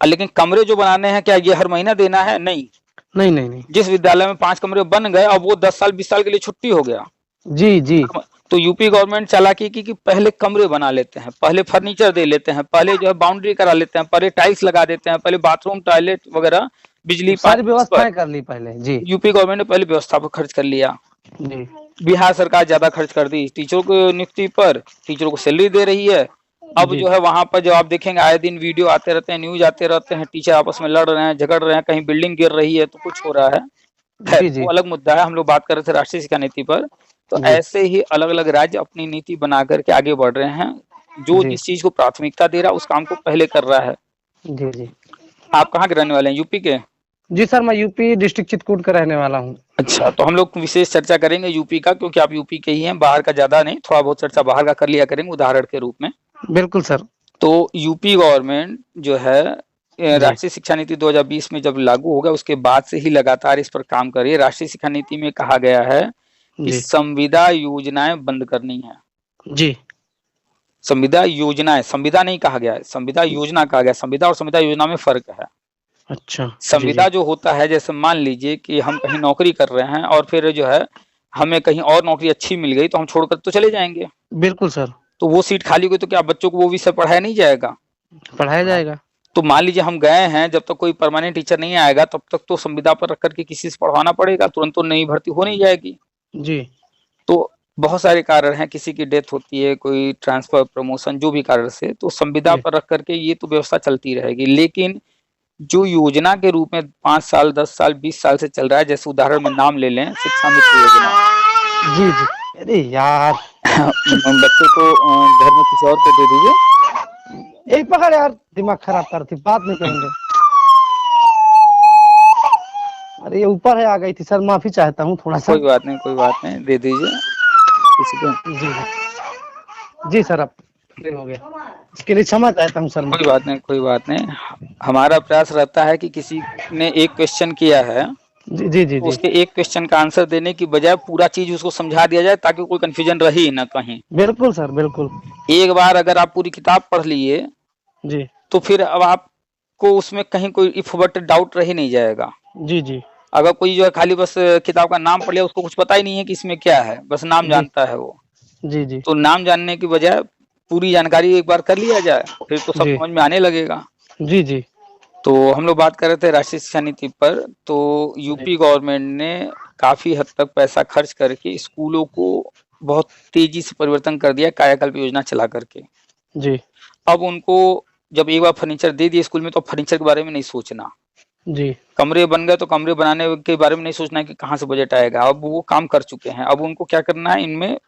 लेकिन कमरे जो बनाने हैं, क्या ये हर महीना देना है? नहीं। नहीं नहीं नहीं। जिस विद्यालय में 5 कमरे बन गए, अब वो 10 साल 20 साल के लिए छुट्टी हो गया। जी जी तो यूपी गवर्नमेंट चालाकी की कि पहले कमरे बना लेते हैं, पहले फर्नीचर दे लेते हैं, पहले जो है बाउंड्री करा लेते हैं, पहले टाइल्स लगा देते हैं, पहले बाथरूम टॉयलेट वगैरह बिजली सारी पानी इस पर व्यवस्थाएं कर ली पहले। जी यूपी गवर्नमेंट ने पहले व्यवस्था पर खर्च कर लिया। जी बिहार सरकार ज्यादा खर्च कर दी टीचरों को नियुक्ति पर, टीचरों को सैलरी दे रही है। अब जी जो है वहां पर जो आप देखेंगे आए दिन वीडियो आते रहते हैं, न्यूज आते रहते हैं, टीचर आपस में लड़ रहे हैं, झगड़ रहे हैं, कहीं बिल्डिंग गिर रही है तो कुछ हो रहा है। खैर जी जी वो अलग मुद्दा है, हम लोग बात कर रहे थे राष्ट्रीय शिक्षा नीति पर। तो जी ऐसे ही अलग अलग राज्य अपनी नीति बना करके आगे बढ़ रहे हैं। जो जी जिस चीज को प्राथमिकता दे रहा है उस काम को पहले कर रहा है। जी जी आप कहाँ के रहने वाले हैं? यूपी के? जी सर, मैं यूपी डिस्ट्रिक्ट चित्रकूट का रहने वाला हूँ। अच्छा, तो हम लोग विशेष चर्चा करेंगे यूपी का, क्योंकि आप यूपी के ही हैं, बाहर का ज्यादा नहीं, थोड़ा बहुत चर्चा बाहर का कर लिया करेंगे उदाहरण के रूप में। बिल्कुल सर। तो यूपी गवर्नमेंट जो है जी राष्ट्रीय शिक्षा नीति 2020 में जब लागू होगा उसके बाद से ही लगातार इस पर काम कर रही है। राष्ट्रीय शिक्षा नीति में कहा गया है कि जी संविदा योजनाएं बंद करनी है। जी संविदा योजनाएं, संविदा नहीं कहा गया है, संविदा योजना कहा गया। संविदा और संविदा योजना में फर्क है। अच्छा जी जी संविदा जो होता है, जैसे मान लीजिए कि हम कहीं नौकरी कर रहे हैं और फिर जो है हमें कहीं और नौकरी अच्छी मिल गई तो हम छोड़कर तो चले जाएंगे। बिल्कुल सर, तो वो सीट खाली हुई तो क्या बच्चों को वो विषय पढ़ाया नहीं जाएगा? पढ़ाया जाएगा। तो मान लीजिए हम गए हैं, जब तक कोई परमानेंट टीचर नहीं आएगा तब तक तो संविदा पर रख करके किसी से पढ़वाना पड़ेगा, तुरंत तो नई भर्ती हो नहीं जाएगी। जी तो बहुत सारे कारण हैं, किसी की डेथ होती है, कोई ट्रांसफर, प्रमोशन, जो भी कारण से, तो संविदा जी पर रख करके ये तो व्यवस्था चलती रहेगी। लेकिन जो योजना के रूप में 5 साल, 10 साल, 20 साल से चल रहा है, जैसे उदाहरण में नाम ले लें शिक्षा मित्र योजना। जी जी अरे यार बच्चे को घर में किसी और को दे दीजिए। एक पकड़ यार, दिमाग खराब करती, बात नहीं करेंगे। अरे ये ऊपर है, आ गई थी सर, माफी चाहता हूँ थोड़ा सा। कोई बात नहीं, कोई बात नहीं, दे दीजिए किसी को। जी जी सर, अब क्लियर हो गया, इसके लिए क्षमा चाहता हूँ सर मैं। कोई बात नहीं, कोई बात नहीं। हमारा प्रयास रहता है कि किसी ने एक क्वेश्चन किया है जी जी जी तो जी उसके एक क्वेश्चन का आंसर देने की बजाय पूरा चीज उसको समझा दिया जाए, ताकि कोई कंफ्यूजन रही ही ना कहीं। बिल्कुल सर, बिल्कुल। एक बार अगर आप पूरी किताब पढ़ लिए जी तो फिर अब आपको उसमें कहीं कोई इफ बट डाउट रह ही नहीं जाएगा। जी जी अगर कोई जो है खाली बस किताब का नाम पढ़ लिया, उसको कुछ पता ही नहीं है कि इसमें क्या है, बस नाम जी जानता है वो, जी जी तो नाम जानने की बजाय पूरी जानकारी एक बार कर लिया जाए, फिर तो सब जी समझ में आने लगेगा। जी जी तो हम लोग बात कर रहे थे राष्ट्रीय शिक्षा नीति पर। तो जी यूपी गवर्नमेंट ने काफी हद तक पैसा खर्च करके स्कूलों को बहुत तेजी से परिवर्तन कर दिया, कायाकल्प योजना चला करके। जी अब उनको जब एक बार फर्नीचर दे दिए स्कूल में, तो फर्नीचर के बारे में नहीं सोचना। जी कमरे बन गए तो कमरे बनाने के बारे में नहीं सोचना कि कहाँ से बजट आएगा, अब वो काम कर चुके हैं। अब उनको क्या करना है, इनमें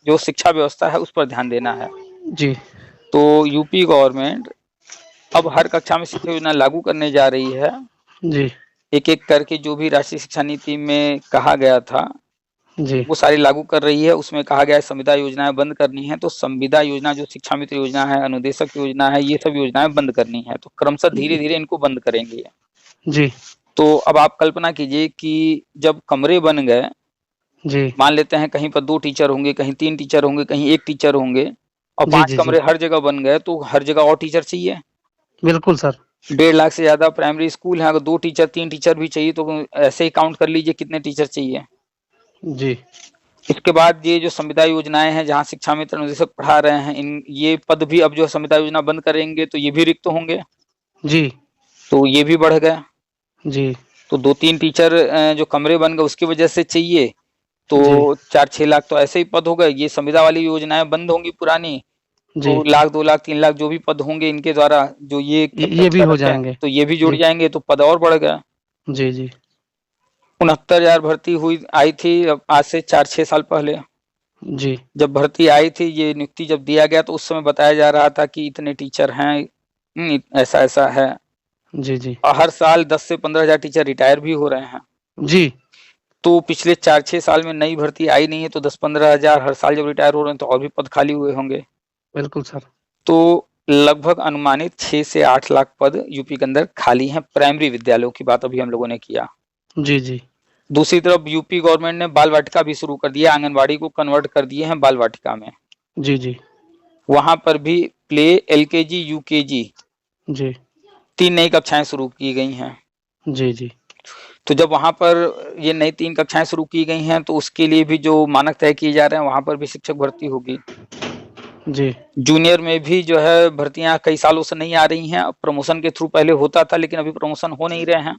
जो शिक्षा व्यवस्था है उस पर ध्यान देना है। जी तो यूपी गवर्नमेंट अब हर कक्षा में शिक्षा योजना लागू करने जा रही है। जी एक एक करके जो भी राष्ट्रीय शिक्षा नीति में कहा गया था जी वो सारी लागू कर रही है। उसमें कहा गया है संविदा योजनाएं बंद करनी है, तो संविदा योजना, जो शिक्षा मित्र योजना है, अनुदेशक योजना है, ये सब योजनाएं बंद करनी है। तो क्रमशः धीरे धीरे इनको बंद करेंगे। जी तो अब आप कल्पना कीजिए कि जब कमरे बन गए, जी मान लेते हैं कहीं पर 2 टीचर होंगे, कहीं 3 टीचर होंगे, कहीं 1 टीचर होंगे, और जी 5 जी जी कमरे हर जगह बन गए, तो हर जगह और टीचर चाहिए। बिल्कुल सर। 1.5 लाख से ज्यादा प्राइमरी स्कूल है, अगर 2 टीचर 3 टीचर भी चाहिए तो ऐसे ही काउंट कर लीजिए कितने टीचर चाहिए। जी इसके बाद ये जो संविदा योजनाएं हैं, जहाँ शिक्षा मित्र अनुदेशक पढ़ा रहे हैं, इन ये पद भी अब जो संविदा योजना बंद करेंगे तो ये भी रिक्त होंगे, जी तो ये भी बढ़ गए। जी तो 2-3 टीचर जो कमरे बन गए उसकी वजह से चाहिए, तो जी 4-6 लाख तो ऐसे ही पद हो गए। ये संविदा वाली योजनाएं बंद होंगी पुरानी, जी तो लाख, 2 लाख, 3 लाख जो भी पद होंगे इनके द्वारा, जो ये ये भी हो जाएंगे। तो ये भी जुड़ जी जाएंगे, तो पद और बढ़ गए। जी जी 69,000 भर्ती हुई आई थी अब आज से 4-6 साल पहले। जी जब भर्ती आई थी, ये नियुक्ति जब दिया गया, तो उस समय बताया जा रहा था कि इतने टीचर हैं, ऐसा ऐसा है। जी जी और हर साल 10 से 15,000 टीचर रिटायर भी हो रहे हैं। जी तो पिछले 4-6 साल में नई भर्ती आई नहीं है, तो 10-15,000 हर साल जब रिटायर हो रहे हैं तो और भी पद खाली हुए होंगे। बिल्कुल सर। तो लगभग अनुमानित 6 से 8 लाख पद यूपी के अंदर खाली हैं। प्राइमरी विद्यालयों की बात अभी हम लोगों ने किया। जी जी दूसरी तरफ यूपी गवर्नमेंट ने बाल वाटिका भी शुरू कर दिया, आंगनबाड़ी को कन्वर्ट कर दिए हैं बाल वाटिका में। जी जी वहां पर भी प्ले, एलकेजी, यूकेजी, जी 3 नई कक्षाएं शुरू की गई हैं। जी जी तो जब वहां पर ये नई 3 कक्षाएं शुरू की गई हैं, तो उसके लिए भी जो मानक तय किए जा रहे हैं, वहां पर भी शिक्षक भर्ती होगी। जी जूनियर में भी जो है भर्तियां कई सालों से नहीं आ रही हैं। अब प्रमोशन के थ्रू पहले होता था, लेकिन अभी प्रमोशन हो नहीं रहे हैं।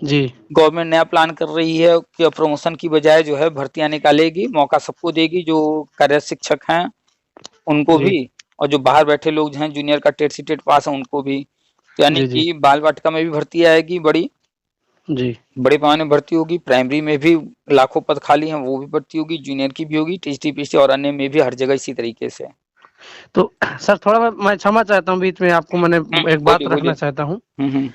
जी गवर्नमेंट नया प्लान कर रही है कि अब प्रमोशन की बजाय जो है भर्तियां निकालेगी, मौका सबको देगी, जो कार्यरत शिक्षक हैं उनको जी भी, और जो बाहर बैठे लोग हैं जूनियर का टेट सी टेट पास है उनको भी। तो यानी जी जी कि बाल वाटिका में भी भर्ती आएगी, जी बड़े पैमाने भर्ती होगी। प्राइमरी में भी लाखों पद खाली हैं, वो भी भर्ती होगी। जूनियर की भी होगी, टीटी पीटी और अन्य में भी हर जगह इसी तरीके से। तो सर थोड़ा मैं क्षमा चाहता हूँ, बीच में आपको मैंने एक बात बोलिए रखना बोलिए। चाहता हूँ। हम्म।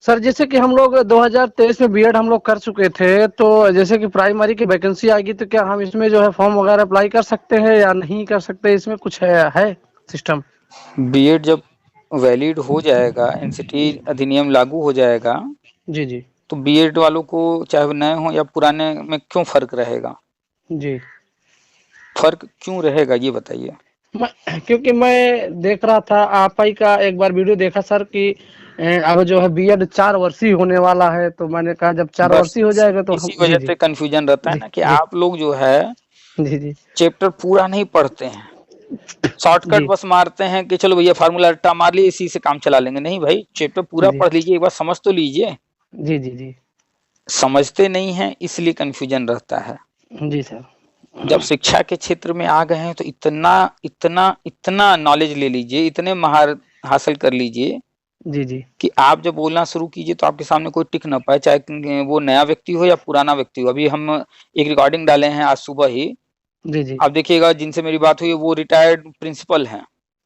सर जैसे कि हम लोग 2023 में बीएड हम लोग कर चुके थे, तो जैसे कि प्राइमरी की वैकेंसी आएगी तो क्या हम इसमें जो है फॉर्म वगैरह अप्लाई कर सकते हैं या नहीं कर सकते? इसमें कुछ है सिस्टम? बीएड जब वैलिड हो जाएगा, एनसीटी अधिनियम लागू हो जाएगा, जी जी तो बीएड वालों को चाहे वो नए हों या पुराने में क्यों फर्क रहेगा? जी। फर्क क्यों रहेगा ये बताइए? क्योंकि मैं देख रहा था आप ही का एक बार वीडियो देखा सर कि अब जो है बीएड 4 वर्षीय होने वाला है, तो मैंने कहा जब 4 बस वर्षीय हो जाएगा तो हम। इसी जी वजह जी से कंफ्यूजन रहता है जी ना कि जी आप लोग जो है जी जी चैप्टर पूरा नहीं पढ़ते हैं, शॉर्टकट जी बस मारते हैं कि चलो भैया फार्मूला रट्टा मार लिए इसी से काम चला लेंगे। नहीं भाई, चैप्टर पूरा जी पढ़ लीजिए, एक बार समझ तो लीजिए। जी जी जी समझते नहीं हैं इसलिए कंफ्यूजन रहता है। जी सर। जब शिक्षा के क्षेत्र में आ गए हैं तो इतना इतना इतना नॉलेज ले लीजिए, इतने महारत हासिल कर लीजिए जी जी कि आप जब बोलना शुरू कीजिए तो आपके सामने कोई टिक ना पाए, चाहे वो नया व्यक्ति हो या पुराना व्यक्ति हो। अभी हम एक रिकॉर्डिंग डाले हैं आज सुबह ही, जी जी आप देखिएगा जिनसे मेरी बात हुई है वो रिटायर्ड प्रिंसिपल हैं।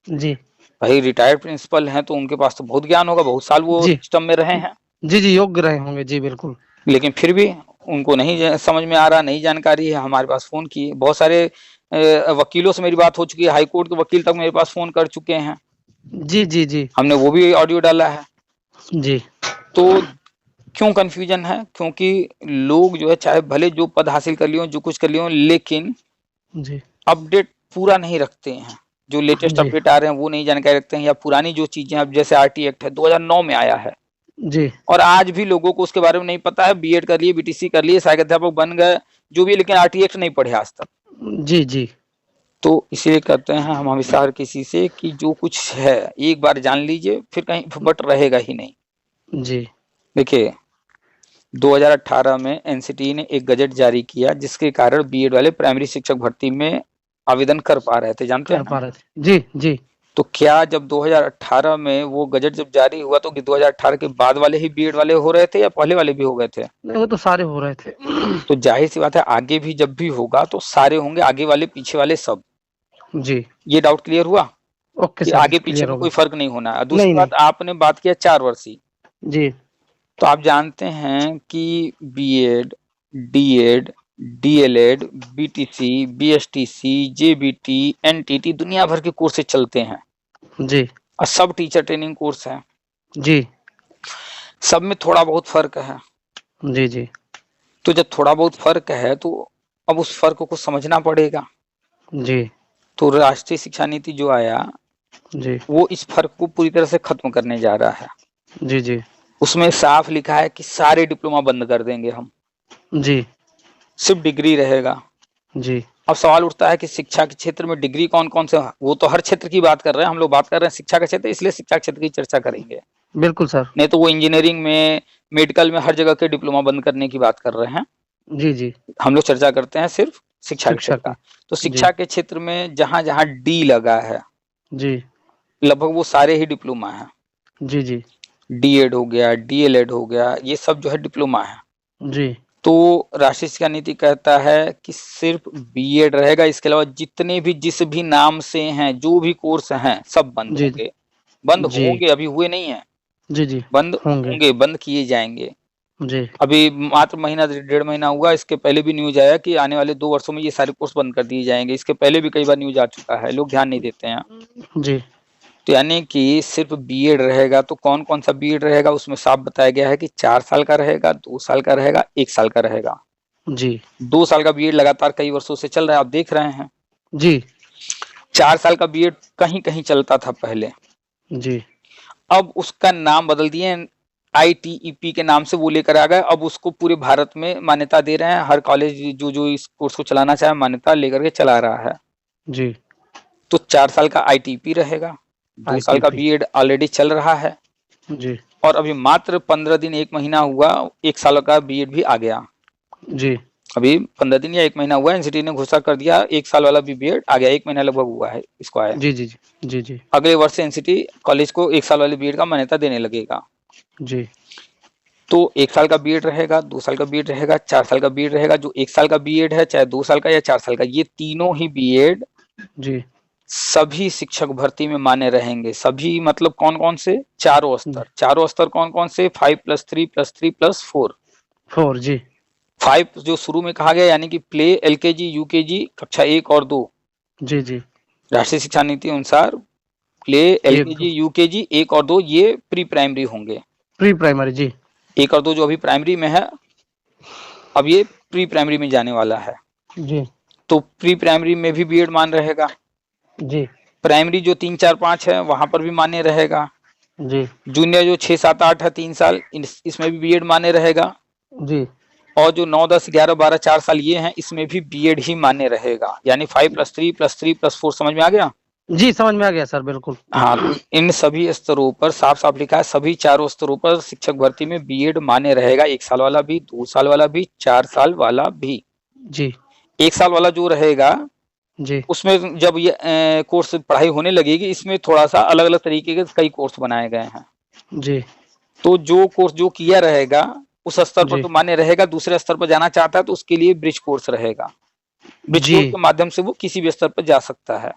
जी भाई रिटायर्ड प्रिंसिपल हैं तो उनके पास तो बहुत ज्ञान होगा, बहुत साल वो जी सिस्टम में रहे हैं, जी जी योग्य रहे होंगे जी बिल्कुल। लेकिन फिर भी उनको नहीं समझ में आ रहा, नहीं जानकारी है, हमारे पास फोन किए। बहुत सारे वकीलों से मेरी बात हो चुकी है, हाईकोर्ट के वकील तक मेरे पास फोन कर चुके हैं, जी जी जी हमने वो भी ऑडियो डाला है। जी तो क्यों कंफ्यूजन है? क्योंकि लोग जो है चाहे भले जो पद हासिल कर लियो, जो कुछ कर लियो, लेकिन जी अपडेट पूरा नहीं रखते हैं। जो लेटेस्ट जी अपडेट आ रहे हैं वो नहीं जानकारी रखते हैं, या पुरानी जो चीजें, अब जैसे आरटी एक्ट है 2009 में आया है जी और आज भी लोगों को उसके बारे में नहीं पता है। बीएड कर लिए, बीटीसी कर लिए, सहायक अध्यापक बन गए, जो भी, लेकिन आरटी एक्ट नहीं पढ़े आज तक। जी जी तो इसीलिए कहते हैं हम हमेशा हर किसी से कि जो कुछ है एक बार जान लीजिए, फिर कहीं बट रहेगा ही नहीं। जी। देखिए 2018 में एनसीटी ने एक गजट जारी किया जिसके कारण बीएड वाले प्राइमरी शिक्षक भर्ती में आवेदन कर पा रहे थे, जानते हैं कर ना? पा रहे थे जी जी। तो क्या जब 2018 में वो गजट जब जारी हुआ तो 2018 के बाद वाले ही बीएड वाले हो रहे थे या पहले वाले भी हो गए थे? नहीं वो तो सारे हो रहे थे। तो जाहिर सी बात है आगे भी जब भी होगा तो सारे होंगे, आगे वाले पीछे वाले सब। जी ये डाउट क्लियर हुआ ओके कि सर आगे पीछे क्लियर में हो कोई गया। फर्क नहीं होना है। दूसरी नहीं नहीं बात, आपने बात किया 4 वर्षीय, जी तो आप जानते हैं कि BEd, DEd, DElEd, BTC, BSTC, JBT, NTT दुनिया भर के कोर्सेज चलते हैं जी और सब टीचर ट्रेनिंग कोर्स हैं। जी सब में थोड़ा बहुत फर्क है। जी जी तो जब थोड़ा बहुत फर्क है तो अब उस फर्क को समझना पड़ेगा। जी तो राष्ट्रीय शिक्षा नीति जो आया जी वो इस फर्क को पूरी तरह से खत्म करने जा रहा है। जी जी उसमें साफ लिखा है कि सारे डिप्लोमा बंद कर देंगे हम, जी सिर्फ डिग्री रहेगा। जी अब सवाल उठता है कि शिक्षा के क्षेत्र में डिग्री कौन कौन से, वो तो हर क्षेत्र की बात कर रहे हैं, हम लोग बात कर रहे हैं शिक्षा का क्षेत्र, इसलिए शिक्षा क्षेत्र की चर्चा करेंगे। बिल्कुल सर। नहीं तो वो इंजीनियरिंग में, मेडिकल में हर जगह के डिप्लोमा बंद करने की बात कर रहे हैं। जी जी हम लोग चर्चा करते हैं सिर्फ शिक्षा के शिक्षा क्षेत्र का। की। तो जी शिक्षा के क्षेत्र में जहां जहां डी लगा है जी लगभग वो सारे ही डिप्लोमा है। जी जी डीएड हो गया, डीएलएड हो गया, ये सब जो है डिप्लोमा है। जी तो राष्ट्रीय शिक्षा नीति कहता है कि सिर्फ बीएड रहेगा, इसके अलावा जितने भी जिस भी नाम से हैं, जो भी कोर्स हैं, सब बंद जी होंगे। बंद जी होंगे, अभी हुए नहीं है, जी जी बंद होंगे। होंगे, बंद किए जाएंगे। जी अभी मात्र महीना 1.5 महीना हुआ, इसके पहले भी न्यूज आया कि आने वाले 2 वर्षों में ये सारे कोर्स बंद कर दिए जाएंगे। इसके पहले भी कई बार न्यूज आ चुका है, लोग ध्यान नहीं देते हैं। जी तो यानी कि सिर्फ बीएड रहेगा। तो कौन कौन सा बीएड रहेगा उसमें साफ बताया गया है कि 4 साल का रहेगा, 2 साल का रहेगा, 1 साल का रहेगा। जी 2 साल का बीएड लगातार कई वर्षों से चल रहा है, आप देख रहे हैं। जी 4 साल का बीएड कहीं कहीं चलता था पहले, जी अब उसका नाम बदल दिए, आईटीईपी के नाम से वो लेकर आ गए। अब उसको पूरे भारत में मान्यता दे रहे हैं, हर कॉलेज जो जो इस कोर्स को चलाना चाहे मान्यता लेकर के चला रहा है। जी तो 4 साल का आईटीपी रहेगा, 2 साल का आईटीपी। बीएड ऑलरेडी चल रहा है, जी और अभी मात्र 15 दिन 1 महीना हुआ 1 साल का बीएड भी आ गया। जी अभी 15 दिन या 1 महीना हुआ, एनसीटी ने घोषणा कर दिया 1 साल वाला भी बीएड आ गया, 1 महीना लगभग हुआ है इसको आया। जी जी जी जी अगले वर्ष से एनसीटी कॉलेज को 1 साल वाले बीएड का मान्यता देने लगेगा। जी तो 1 साल का बीएड रहेगा, 2 साल का बीएड रहेगा, 4 साल का बीएड रहेगा। जो 1 साल का बीएड है, चाहे 2 साल का या 4 साल का, ये तीनों ही बीएड जी सभी शिक्षक भर्ती में मान्य रहेंगे। सभी मतलब कौन कौन से? चारों स्तर। चारों स्तर कौन कौन से? 5+3+3+4। 4 जी 5 जो शुरू में कहा गया, यानी कि प्ले, एलकेजी, यूकेजी, कक्षा 1 और 2, जी जी राष्ट्रीय शिक्षा नीति अनुसार प्ले, एक एलकेजी, यूकेजी 1 और 2 ये प्री प्राइमरी होंगे। प्री प्राइमरी जी। 1 और 2 जो अभी प्राइमरी में है, अब ये प्री प्राइमरी में जाने वाला है। जी तो प्री प्राइमरी में भी बीएड मान्य रहेगा। जी प्राइमरी जो 3, 4, 5 है वहां पर भी मान्य रहेगा। जी जूनियर जो 6, 7, 8 है 3 साल, इसमें भी बीएड मान्य रहेगा। जी और जो 9, 10, 11, 12, 4 साल ये हैं, इसमें भी बीएड ही मान्य रहेगा। यानी 5+3+3+4 समझ में आ गया? जी, समझ में आ गया सर, बिल्कुल। हाँ, तो इन सभी स्तरों पर साफ साफ लिखा है, सभी चारों स्तरों पर शिक्षक भर्ती में बीएड मान्य रहेगा। 1 साल वाला भी, 2 साल वाला भी, 4 साल वाला भी। जी 1 साल वाला जो रहेगा जी उसमें जब ये कोर्स पढ़ाई होने लगेगी, इसमें थोड़ा सा अलग अलग तरीके के कई कोर्स बनाए गए हैं। जी तो जो कोर्स जो किया रहेगा उस स्तर पर जी तो मान्य रहेगा। दूसरे स्तर पर जाना चाहता है तो उसके लिए ब्रिज कोर्स रहेगा। ब्रिज जी कोर्स के माध्यम से वो किसी भी स्तर पर जा सकता है।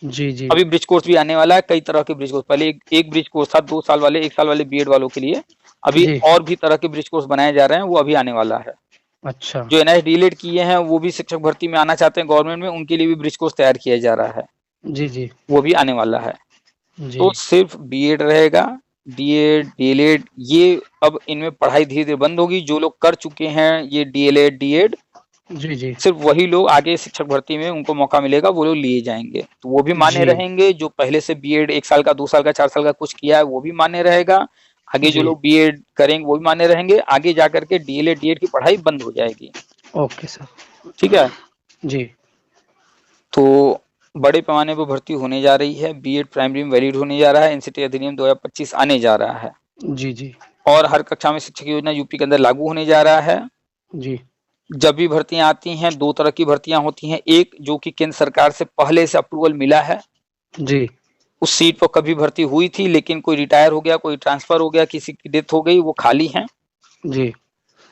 जी जी अभी ब्रिज कोर्स भी आने वाला है, कई तरह के ब्रिज कोर्स। पहले एक ब्रिज कोर्स था 2 साल वाले, 1 साल वाले बीएड वालों के लिए। अभी जी। और भी तरह के ब्रिज कोर्स बनाए जा रहे हैं, वो अभी आने वाला है। अच्छा। जो एनआईएस डीएलएड किए हैं वो भी शिक्षक भर्ती में आना चाहते हैं गवर्नमेंट में, उनके लिए भी ब्रिज कोर्स तैयार किया जा रहा है, जी जी वो भी आने वाला है। जी तो सिर्फ बीएड रहेगा, डीएड डीएलएड ये अब इनमें पढ़ाई धीरे धीरे बंद होगी। जो लोग कर चुके हैं ये डीएलएड डीएड, जी जी सिर्फ वही लोग आगे शिक्षक भर्ती में उनको मौका मिलेगा, वो लोग लिए जाएंगे। तो वो भी मान्य जी रहेंगे। जो पहले से बीएड 1 साल का, 2 साल का, 4 साल का कुछ किया है वो भी मान्य रहेगा। आगे जो जी। लोग बीएड करेंगे वो भी मान्य रहेंगे। आगे जाकर के डीएलएड डीएड की पढ़ाई बंद हो जाएगी। Okay sir. ठीक है। जी तो बड़े पैमाने पर भर्ती होने जा रही है। बीएड प्राइमरी में वैलिड होने जा रहा है। एनसीटी अधिनियम 2025 आने जा रहा है जी जी और हर कक्षा में शिक्षक योजना यूपी के अंदर लागू होने जा रहा है। जी जब भी भर्तियां आती हैं 2 तरह की भर्तियां होती हैं। एक जो कि केंद्र सरकार से पहले से अप्रूवल मिला है, जी उस सीट पर कभी भर्ती हुई थी लेकिन कोई रिटायर हो गया, कोई ट्रांसफर हो गया, किसी की डेथ हो गई, वो खाली हैं। जी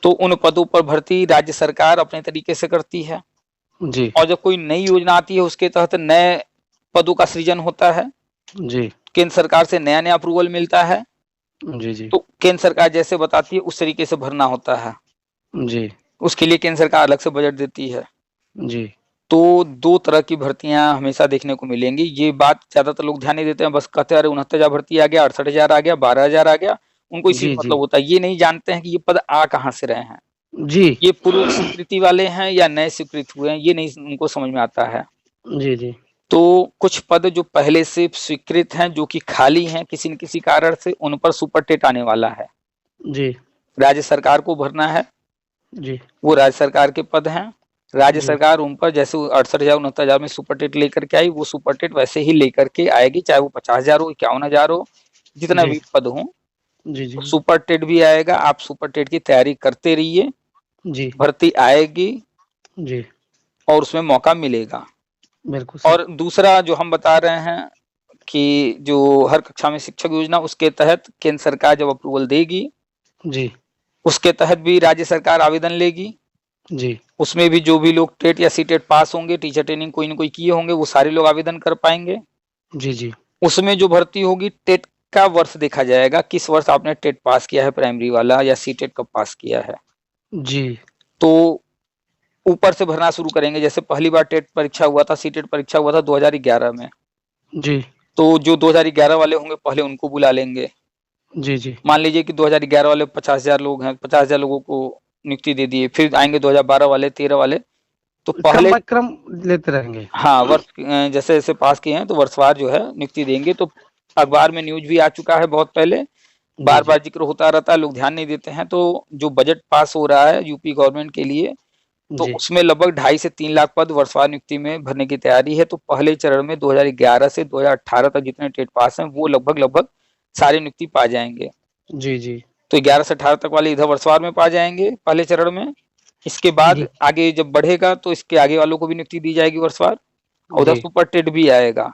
तो उन पदों पर भर्ती राज्य सरकार अपने तरीके से करती है। जी और जब कोई नई योजना आती है उसके तहत नए पदों का सृजन होता है। जी केंद्र सरकार से नया नया अप्रूवल मिलता है। जी जी तो केंद्र सरकार जैसे बताती है उस तरीके से भरना होता है। जी उसके लिए केंद्र सरकार अलग से बजट देती है। जी तो 2 तरह की भर्तियां हमेशा देखने को मिलेंगी। ये बात ज्यादातर लोग ध्यान नहीं देते हैं, बस कहते हैं अरे 69,000 भर्ती आ गया, 68,000 आ गया, 12,000 आ गया, उनको इसी जी से जी मतलब होता है। ये नहीं जानते हैं कि ये पद आ कहाँ से रहे हैं, जी ये पूर्व स्वीकृति वाले हैं या नए स्वीकृत हुए हैं, ये नहीं उनको समझ में आता है। जी जी तो कुछ पद जो पहले से स्वीकृत हैं, जो कि खाली हैं किसी न किसी कारण से, उन पर सुपर टेट आने वाला है। जी राज्य सरकार को भरना है, जी वो राज्य सरकार के पद हैं। राज्य जी सरकार उन पर जैसे 68,000 69,000 में सुपर टेट लेकर के आई, वो सुपर टेट वैसे ही लेकर के आएगी, चाहे वो 50,000 हो, 51,000 हो, जितना जी भी पद हो। जी जी सुपर टेट भी आएगा। आप सुपर टेट की तैयारी करते रहिए, जी भर्ती आएगी जी और उसमें मौका मिलेगा। बिल्कुल सर। और दूसरा जो हम बता रहे हैं कि जो हर कक्षा में शिक्षक योजना, उसके तहत केंद्र सरकार जब अप्रूवल देगी जी उसके तहत भी राज्य सरकार आवेदन लेगी। जी उसमें भी जो भी लोग टेट या सीटेट पास होंगे, टीचर ट्रेनिंग कोई न कोई किए होंगे, वो सारे लोग आवेदन कर पाएंगे। जी जी उसमें जो भर्ती होगी टेट का वर्ष देखा जाएगा, किस वर्ष आपने टेट पास किया है प्राइमरी वाला, या सीटेट कब पास किया है। जी तो ऊपर से भरना शुरू करेंगे। जैसे पहली बार टेट परीक्षा हुआ था, सीटेट परीक्षा हुआ था 2011 में। जी तो जो 2011 वाले होंगे पहले उनको बुला लेंगे। जी जी मान लीजिए कि 2011 वाले 50,000 लोग हैं, 50,000 लोगों को नियुक्ति दे दिए। फिर आएंगे 2012 वाले, 13 वाले। तो क्रम पहले बाय क्रम लेते रहेंगे। हाँ, वर्ष जैसे जैसे पास किए हैं तो वर्षवार जो है नियुक्ति देंगे। तो अखबार में न्यूज भी आ चुका है बहुत पहले, जी बार जी बार जिक्र होता रहता है, लोग ध्यान नहीं देते हैं। तो जो बजट पास हो रहा है यूपी गवर्नमेंट के लिए, तो जी उसमें लगभग 2.5 से 3 लाख पद वर्षवार नियुक्ति में भरने की तैयारी है। तो पहले चरण में 2011 से 2018 तक जितने टेट पास हैं वो लगभग सारे नियुक्ति पा जाएंगे। जी जी तो 11 से 18 तक वाले इधर वर्षवार में पा जाएंगे पहले चरण में। इसके बाद जी आगे जब बढ़ेगा तो इसके आगे वालों को भी नियुक्ति दी जाएगी वर्षवार। और उधर जी सुपर टेट भी आएगा।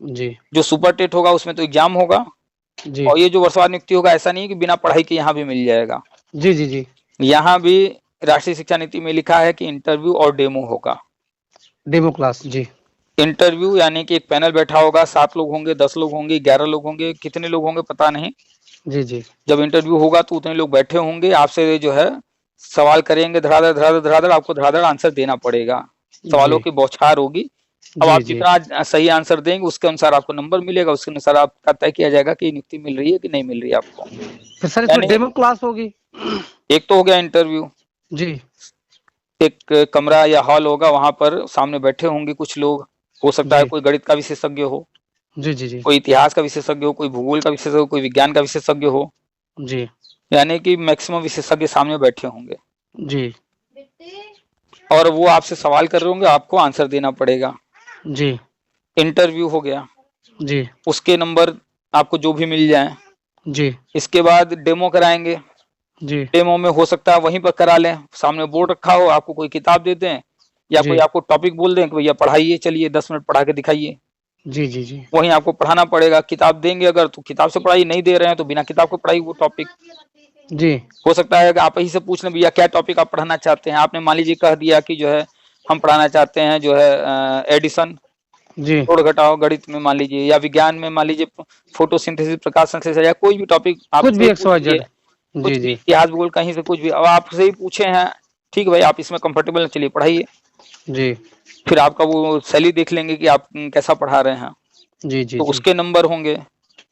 जी जो सुपर टेट होगा उसमें तो एग्जाम होगा। जी और ये जो वर्षवार नियुक्ति होगा, ऐसा नहीं है कि बिना पढ़ाई के यहाँ भी मिल जाएगा। जी जी जी यहाँ भी राष्ट्रीय शिक्षा नीति में लिखा है कि इंटरव्यू और डेमो होगा। Demo class. जी इंटरव्यू यानी कि एक पैनल बैठा होगा, 7 लोग होंगे, 10 लोग होंगे, 11 लोग होंगे, कितने लोग होंगे पता नहीं। जी जी जब इंटरव्यू होगा तो उतने लोग बैठे होंगे, आपसे जो है सवाल करेंगे, धड़ाधड़ धड़ाधड़ धड़ाधड़, आपको धड़ाधड़ आंसर देना पड़ेगा। सवालों जी की बौछार होगी। अब जी आप जी। जितना सही आंसर देंगे उसके अनुसार आपको नंबर मिलेगा, उसके अनुसार आपका तय किया जाएगा कि नियुक्ति मिल रही है कि नहीं मिल रही है आपको। फिर सर इसमें यानी डेमो क्लास होगी? एक तो हो गया इंटरव्यू, जी एक कमरा या हॉल होगा, वहां पर सामने बैठे होंगे कुछ लोग, हो सकता है जी कोई गणित का विशेषज्ञ हो, जी जी जी कोई इतिहास का विशेषज्ञ हो, कोई भूगोल का विशेषज्ञ हो, कोई विज्ञान का विशेषज्ञ हो, जी यानी कि मैक्सिमम विशेषज्ञ सामने बैठे होंगे जी और वो आपसे सवाल कर रहे होंगे, आपको आंसर देना पड़ेगा। जी इंटरव्यू हो गया, जी उसके नंबर आपको जो भी मिल जाए। जी इसके बाद डेमो कराएंगे, जी डेमो में हो सकता है वहीं पर करा लें, सामने बोर्ड रखा हो, आपको कोई किताब दे दें या कोई जी आपको टॉपिक बोल दें कि भैया पढ़ाइए, चलिए 10 मिनट पढ़ा के दिखाइए, जी जी जी वहीं आपको पढ़ाना पड़ेगा। किताब देंगे अगर तो किताब से पढ़ाई, नहीं दे रहे हैं तो बिना किताब को पढ़ाई वो टॉपिक। जी हो सकता है कि आप ही से पूछ लें भैया क्या टॉपिक आप पढ़ाना चाहते हैं, आपने मान लीजिए कह दिया कि जो है हम पढ़ाना चाहते हैं जो है एडिशन, जी जोड़ घटाओ गणित में मान लीजिए, या विज्ञान में मान लीजिए फोटोसिंथेसिस प्रकाश संश्लेषण, या कोई भी टॉपिक कुछ आपसे भी ही एक्स पूछ वाई लिए, जेड। जी कुछ भी जी इतिहास भूगोल कहीं से कुछ भी, अब आपसे ही पूछे हैं, ठीक भाई आप इसमें कंफर्टेबल हैं, चलिए पढ़ाइए। जी फिर आपका वो शैली देख लेंगे कि आप कैसा पढ़ा रहे हैं, जी जी तो जी उसके नंबर होंगे।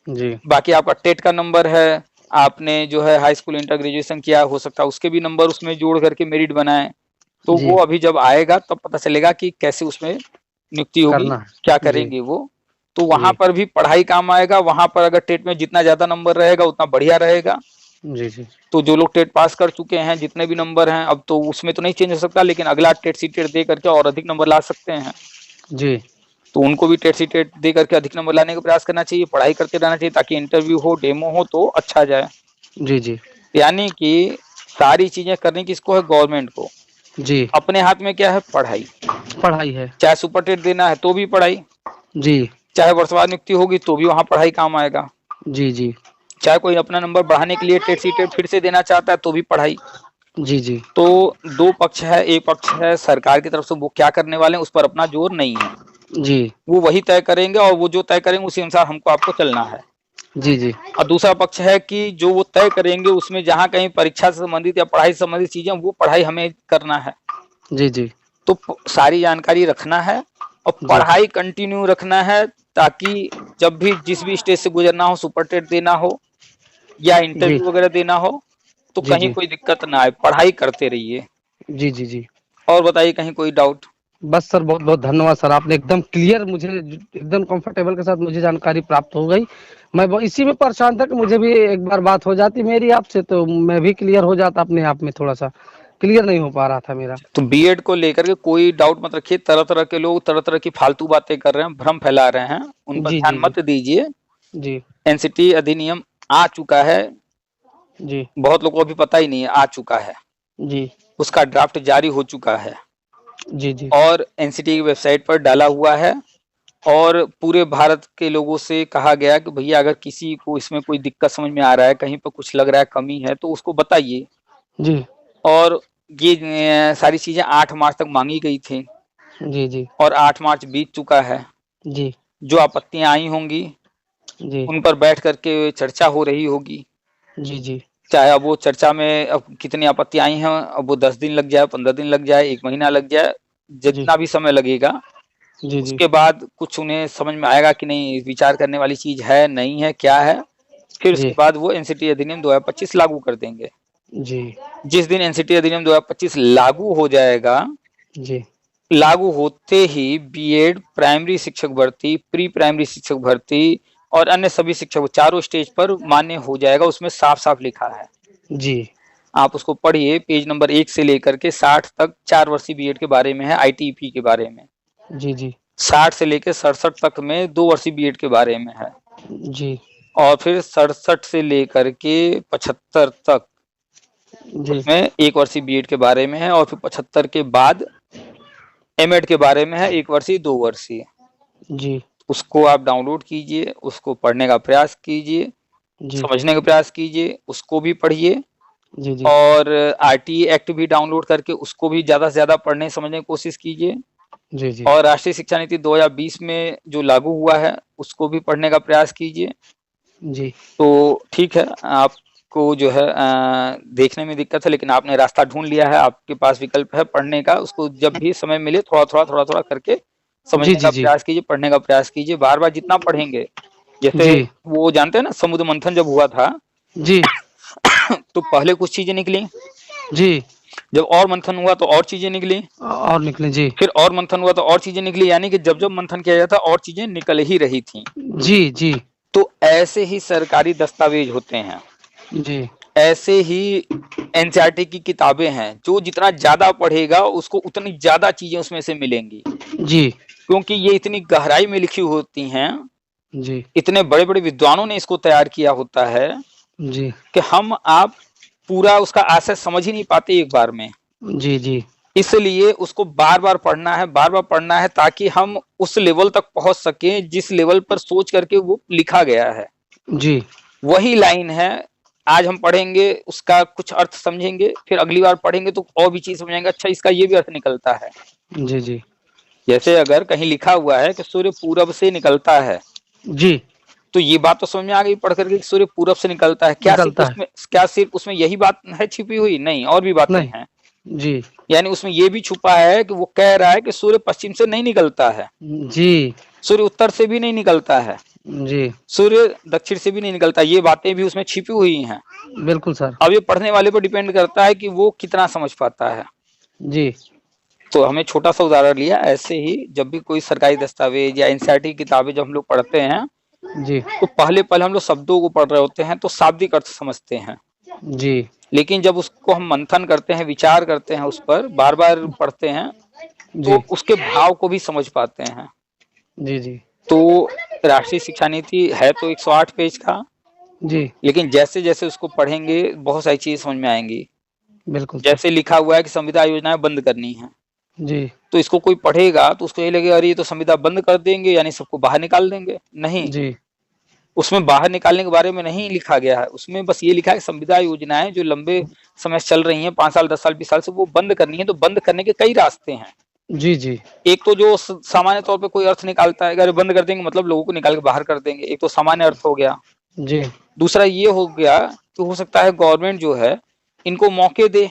जी बाकी आपका टेट का नंबर है, आपने जो है हाई स्कूल इंटर ग्रेजुएशन किया, हो सकता है उसके भी नंबर उसमें जोड़ करके मेरिट बनाए, तो जी वो अभी जब आएगा तब पता चलेगा कि कैसे उसमें नियुक्ति होगी, करना क्या है। जी करेंगे वो। तो वहां जी पर भी पढ़ाई काम आएगा, वहां पर अगर टेट में जितना ज्यादा नंबर रहेगा उतना बढ़िया रहेगा। जी जी तो जो लोग टेट पास कर चुके हैं जितने भी नंबर हैं, अब तो उसमें तो नहीं चेंज हो सकता, लेकिन अगला टेट सी टेट दे करके और अधिक नंबर ला सकते हैं, जी तो उनको भी टेट सी टेट दे करके अधिक नंबर लाने का प्रयास करना चाहिए, पढ़ाई करते रहना चाहिए ताकि इंटरव्यू हो, डेमो हो तो अच्छा जाए। जी जी यानी कि सारी चीजें करनी किसको है, गवर्नमेंट को। जी अपने हाथ में क्या है, पढ़ाई। पढ़ाई है। चाहे सुपर टेट देना है तो भी पढ़ाई, जी चाहे वर्षवार नियुक्ति होगी तो भी वहां पढ़ाई काम आएगा, जी जी चाहे कोई अपना नंबर बढ़ाने के लिए टेट सी टेट फिर से देना चाहता है तो भी पढ़ाई। जी जी तो दो पक्ष है, एक पक्ष है सरकार की तरफ से वो क्या करने वाले हैं उस पर अपना जोर नहीं है, जी वो वही तय करेंगे और वो जो तय करेंगे उसी अनुसार हमको आपको चलना है। जी जी और दूसरा पक्ष है कि जो वो तय करेंगे उसमें जहाँ कहीं परीक्षा से संबंधित या पढ़ाई से संबंधित चीजें वो पढ़ाई हमें करना है। जी जी तो सारी जानकारी रखना है और जी पढ़ाई कंटिन्यू रखना है, ताकि जब भी जिस भी स्टेज से गुजरना हो, सुपर टेट देना हो या जी इंटरव्यू वगैरह देना हो, तो जी कहीं जी कोई दिक्कत ना आए, पढ़ाई करते रहिए। जी जी जी और बताइए कहीं कोई डाउट। बस सर बहुत बहुत धन्यवाद सर, आपने एकदम क्लियर मुझे एकदम कंफर्टेबल के साथ मुझे जानकारी प्राप्त हो गई। मैं इसी में परेशान था कि मुझे भी एक बार बात हो जाती मेरी आपसे तो मैं भी क्लियर हो जाता, अपने आप में थोड़ा सा क्लियर नहीं हो पा रहा था मेरा। तो बीएड को लेकर के कोई डाउट मत रखिए, तरह तरह के लोग तरह तरह की फालतू बातें कर रहे हैं, भ्रम फैला रहे हैं, उन पर जी ध्यान जी जी मत दीजिए। जी एनसीटी अधिनियम आ चुका है, जी बहुत लोगों को अभी पता ही नहीं है, आ चुका है, जी उसका ड्राफ्ट जारी हो चुका है जी जी और एनसीटी की वेबसाइट पर डाला हुआ है। और पूरे भारत के लोगों से कहा गया कि भैया अगर किसी को इसमें कोई दिक्कत समझ में आ रहा है, कहीं पर कुछ लग रहा है कमी है तो उसको बताइए। जी और ये सारी चीजें 8 मार्च तक मांगी गई थी जी जी और 8 मार्च बीत चुका है। जी जो आपत्तियां आई होंगी जी उन पर बैठ करके चर्चा हो रही होगी, जी जी चाहे अब वो चर्चा में अब कितनी आपत्ति आई हैं, अब वो 10 दिन लग जाए, 15 दिन लग जाए, 1 महीना लग जाए, जी जितना भी समय लगेगा, जी जी उसके बाद कुछ उन्हें समझ में आएगा कि नहीं विचार करने वाली चीज है, नहीं है, क्या है, फिर उसके जी बाद वो एनसीटी अधिनियम 2025 लागू कर देंगे। जी जिस दिन एनसीटी अधिनियम 2025 लागू हो जाएगा, जी लागू होते ही बीएड, प्राइमरी शिक्षक भर्ती, प्री प्राइमरी शिक्षक भर्ती और अन्य सभी शिक्षक चारों स्टेज पर मान्य हो जाएगा, उसमें साफ साफ लिखा है। जी आप उसको पढ़िए, पेज नंबर 1 से लेकर के 60 तक 4 वर्षीय बीएड के बारे में है, आईटीईपी के बारे में। जी जी 60 से लेकर 67 तक में 2 वर्षीय बीएड के बारे में है, जी और फिर 67 से लेकर के 75 तक जी उसमें 1 वर्षीय बीएड के बारे में है, और फिर 75 के बाद एमएड के बारे में है, 1 वर्षीय 2 वर्षीय। जी उसको आप डाउनलोड कीजिए, उसको पढ़ने का प्रयास कीजिए, जी समझने का प्रयास कीजिए, उसको भी पढ़िए। जी जी और आरटीई एक्ट भी डाउनलोड करके उसको भी ज्यादा से ज्यादा पढ़ने समझने की कोशिश कीजिए। जी जी और राष्ट्रीय शिक्षा नीति 2020 में जो लागू हुआ है उसको भी पढ़ने का प्रयास कीजिए। जी तो ठीक है, आपको जो है देखने में दिक्कत है, लेकिन आपने रास्ता ढूंढ लिया है, आपके पास विकल्प है पढ़ने का, उसको जब भी समय मिले थोड़ा थोड़ा करके समझने जी का जी प्रयास कीजिए, पढ़ने का प्रयास कीजिए, बार बार जितना पढ़ेंगे। जैसे जी वो जानते हैं ना, समुद्र मंथन जब हुआ था जी तो पहले कुछ चीजें निकली, जी जब और मंथन हुआ तो और चीजें निकली, और निकले जी फिर और मंथन हुआ तो और चीजें निकली, यानी कि जब जब मंथन किया जाता और चीजें निकल ही रही थी। जी जी तो ऐसे ही सरकारी दस्तावेज होते हैं, जी ऐसे ही एनसीईआरटी की किताबें हैं, जो जितना ज्यादा पढ़ेगा उसको उतनी ज्यादा चीजें उसमें से मिलेंगी, जी क्योंकि ये इतनी गहराई में लिखी होती हैं, जी इतने बड़े बड़े विद्वानों ने इसको तैयार किया होता है जी कि हम आप पूरा उसका आशय समझ ही नहीं पाते एक बार में। जी जी इसलिए उसको बार बार पढ़ना है, बार बार पढ़ना है, ताकि हम उस लेवल तक पहुंच सके जिस लेवल पर सोच करके वो लिखा गया है। जी वही लाइन है, आज हम पढ़ेंगे उसका कुछ अर्थ समझेंगे, फिर अगली बार पढ़ेंगे तो और भी चीज समझेंगे, अच्छा इसका ये भी अर्थ निकलता है। जी जी जैसे अगर कहीं लिखा हुआ है कि सूर्य पूरब से निकलता है, जी तो ये बात तो समझ में आ गई पढ़ करके कि सूर्य पूरब से निकलता है। निकलता है। क्या सिर्फ उसमें यही बात है छिपी हुई? नहीं, और भी बातें नहीं। हैं। जी यानी उसमें ये भी छुपा है कि वो कह रहा है कि सूर्य पश्चिम से नहीं निकलता है, जी सूर्य उत्तर से भी नहीं निकलता है, जी सूर्य दक्षिण से भी नहीं निकलता। ये बातें भी उसमें छिपी हुई हैं। बिल्कुल सर। अब ये पढ़ने वाले पर डिपेंड करता है कि वो कितना समझ पाता है। जी तो हमें छोटा सा उदाहरण लिया, ऐसे ही जब भी कोई सरकारी दस्तावेज या एनसीईआरटी की किताबें जब हम लोग पढ़ते हैं, जी तो पहले पहले हम लोग शब्दों को पढ़ रहे होते हैं तो शाब्दिक अर्थ समझते हैं, जी लेकिन जब उसको हम मंथन करते हैं, विचार करते हैं, उस पर बार बार पढ़ते हैं, तो जी उसके भाव को भी समझ पाते हैं। जी जी तो राष्ट्रीय शिक्षा नीति है तो 108 पेज का, जी लेकिन जैसे जैसे उसको पढ़ेंगे बहुत सारी चीजें समझ में आएंगी। बिल्कुल सर। जैसे लिखा हुआ है कि संविदा योजनाएं बंद करनी है, जी तो इसको कोई पढ़ेगा तो उसको ये लगेगा अरे ये तो संविदा बंद कर देंगे, यानी सबको बाहर निकाल देंगे। नहीं, जी उसमें बाहर निकालने के बारे में नहीं लिखा गया है, उसमें बस ये लिखा है कि संविदा योजनाएं जो लंबे समय से चल रही हैं, 5 साल 10 साल 20 साल से, वो बंद करनी है। तो बंद करने के कई रास्ते हैं। जी जी एक तो जो सामान्य तौर पे कोई अर्थ निकालता है, अगर बंद कर देंगे मतलब लोगों को निकाल के बाहर कर देंगे, एक तो सामान्य अर्थ हो गया। जी दूसरा ये हो गया कि हो सकता है गवर्नमेंट जो है इनको मौके दे,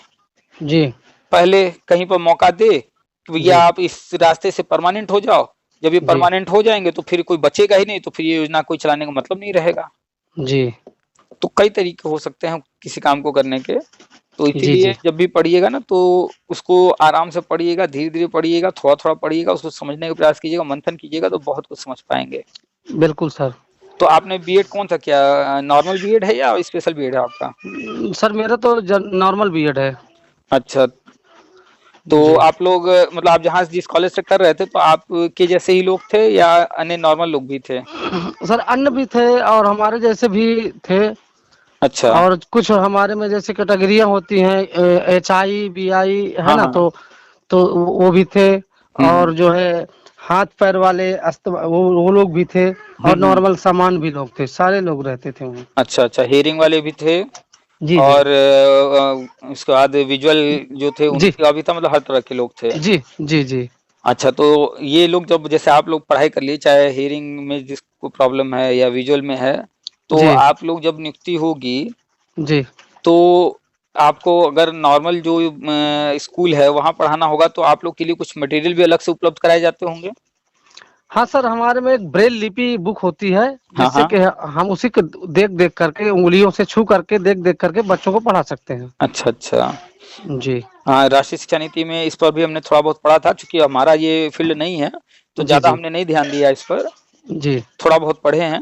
जी पहले कहीं पर मौका दे कि भैया जी आप इस रास्ते से परमानेंट हो जाओ। जब ये जी परमानेंट हो जाएंगे तो फिर कोई बचेगा ही नहीं, तो फिर ये योजना कोई चलाने का मतलब नहीं रहेगा। जी तो कई तरीके हो सकते हैं किसी काम को करने के। तो जी इसीलिए जी जब भी पढ़िएगा ना तो उसको आराम से पढ़िएगा, धीरे धीरे पढ़िएगा, थोड़ा थोड़ा पढ़िएगा, उसको समझने का प्रयास कीजिएगा, मंथन कीजिएगा तो बहुत कुछ समझ पाएंगे। बिल्कुल सर। तो आपने बीएड कौन सा किया, नॉर्मल बीएड है या स्पेशल बीएड है आपका? सर मेरा तो नॉर्मल बीएड है। अच्छा, तो जी आप लोग मतलब आप जहाँ जिस कॉलेज से कर रहे थे तो आपके जैसे ही लोग थे या अन्य नॉर्मल लोग भी थे? सर अन्य भी थे और हमारे जैसे भी थे। अच्छा। और कुछ हमारे में जैसे कैटेगरियां होती हैं, HI BI है हाँ ना, हाँ। तो वो भी थे। हम्म और जो है हाथ पैर वाले वो लोग भी थे। और हम्म। नॉर्मल सामान भी लोग थे, सारे लोग रहते थे वहाँ। अच्छा अच्छा, हेयरिंग वाले भी थे जी जी और उसके बाद विजुअल जो थे जी उनका भी था, मतलब हर तरह के लोग थे। जी जी जी अच्छा, तो ये लोग जब जैसे आप लोग पढ़ाई कर लिए, चाहे हियरिंग में जिसको प्रॉब्लम है या विजुअल में है, तो जी आप लोग जब नियुक्ति होगी जी तो आपको अगर नॉर्मल जो स्कूल है वहाँ पढ़ाना होगा तो आप लोग के लिए कुछ मटेरियल भी अलग से उपलब्ध कराए जाते होंगे? हाँ सर, हमारे में एक ब्रेल लिपि बुक होती है, हाँ जिससे हाँ। कि हम उसी को देख देख करके, उंगलियों से छू करके, देख देख करके बच्चों को पढ़ा सकते हैं। अच्छा अच्छा। जी हाँ, राष्ट्रीय शिक्षा नीति में इस पर भी हमने थोड़ा बहुत पढ़ा था, क्योंकि हमारा ये फील्ड नहीं है तो जी ज़्यादा जी हमने नहीं ध्यान दिया इस पर, जी थोड़ा बहुत पढ़े हैं।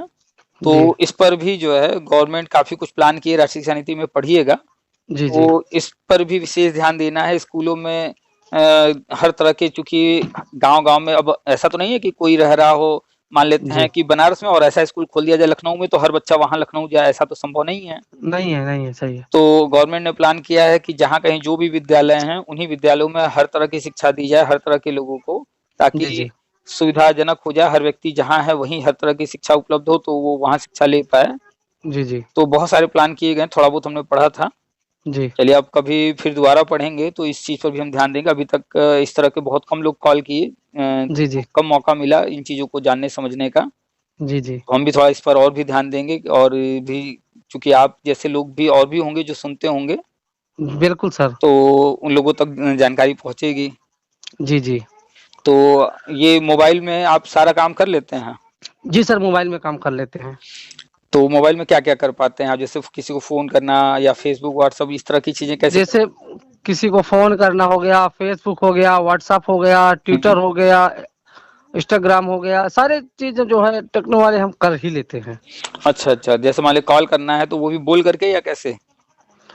तो जी इस पर भी जो है गवर्नमेंट काफ़ी कुछ प्लान किए, राष्ट्रीय शिक्षा नीति में पढ़िएगा। जी जी तो इस पर भी विशेष ध्यान देना है स्कूलों में। हर तरह के, चूंकि गांव-गांव में अब ऐसा तो नहीं है कि कोई रह रहा हो, मान लेते जी हैं कि बनारस में और ऐसा स्कूल खोल दिया जाए लखनऊ में तो हर बच्चा वहाँ लखनऊ जाए, ऐसा तो संभव नहीं है। नहीं है, सही है। तो गवर्नमेंट ने प्लान किया है कि जहाँ कहीं जो भी विद्यालय हैं उन्हीं विद्यालयों में हर तरह की शिक्षा दी जाए, हर तरह के लोगों को, जी ताकि जी सुविधाजनक हो जाए, हर व्यक्ति जहाँ है वहीं हर तरह की शिक्षा उपलब्ध हो तो वो वहाँ शिक्षा ले पाए। जी जी तो बहुत सारे प्लान किए गए, थोड़ा बहुत हमने पढ़ा था। जी चलिए, अब कभी फिर दोबारा पढ़ेंगे तो इस चीज़ पर भी हम ध्यान देंगे। अभी तक इस तरह के बहुत कम लोग कॉल किए, जी जी कम मौका मिला इन चीज़ों को जानने समझने का। जी जी तो हम भी थोड़ा इस पर और भी ध्यान देंगे, और भी चूँकि आप जैसे लोग भी और भी होंगे जो सुनते होंगे, बिल्कुल सर। तो उन लोगों तक जानकारी पहुँचेगी। जी जी तो ये मोबाइल में आप सारा काम कर लेते हैं? जी सर, मोबाइल में काम कर लेते हैं। तो मोबाइल में क्या-क्या कर पाते हैं आप? जैसे किसी को फ़ोन करना या फ़ेसबुक, व्हाट्सएप इस तरह की चीज़ें कैसे कर? जैसे किसी को फ़ोन करना हो गया, फ़ेसबुक हो गया, व्हाट्सएप हो गया, हुँ। ट्विटर हो गया, इंस्टाग्राम हो गया, सारे चीज़ें जो है टेक्नो वाले हम कर ही लेते हैं। अच्छा, अच्छा। जैसे मान लें कॉल करना है तो वो भी बोल करके या कैसे?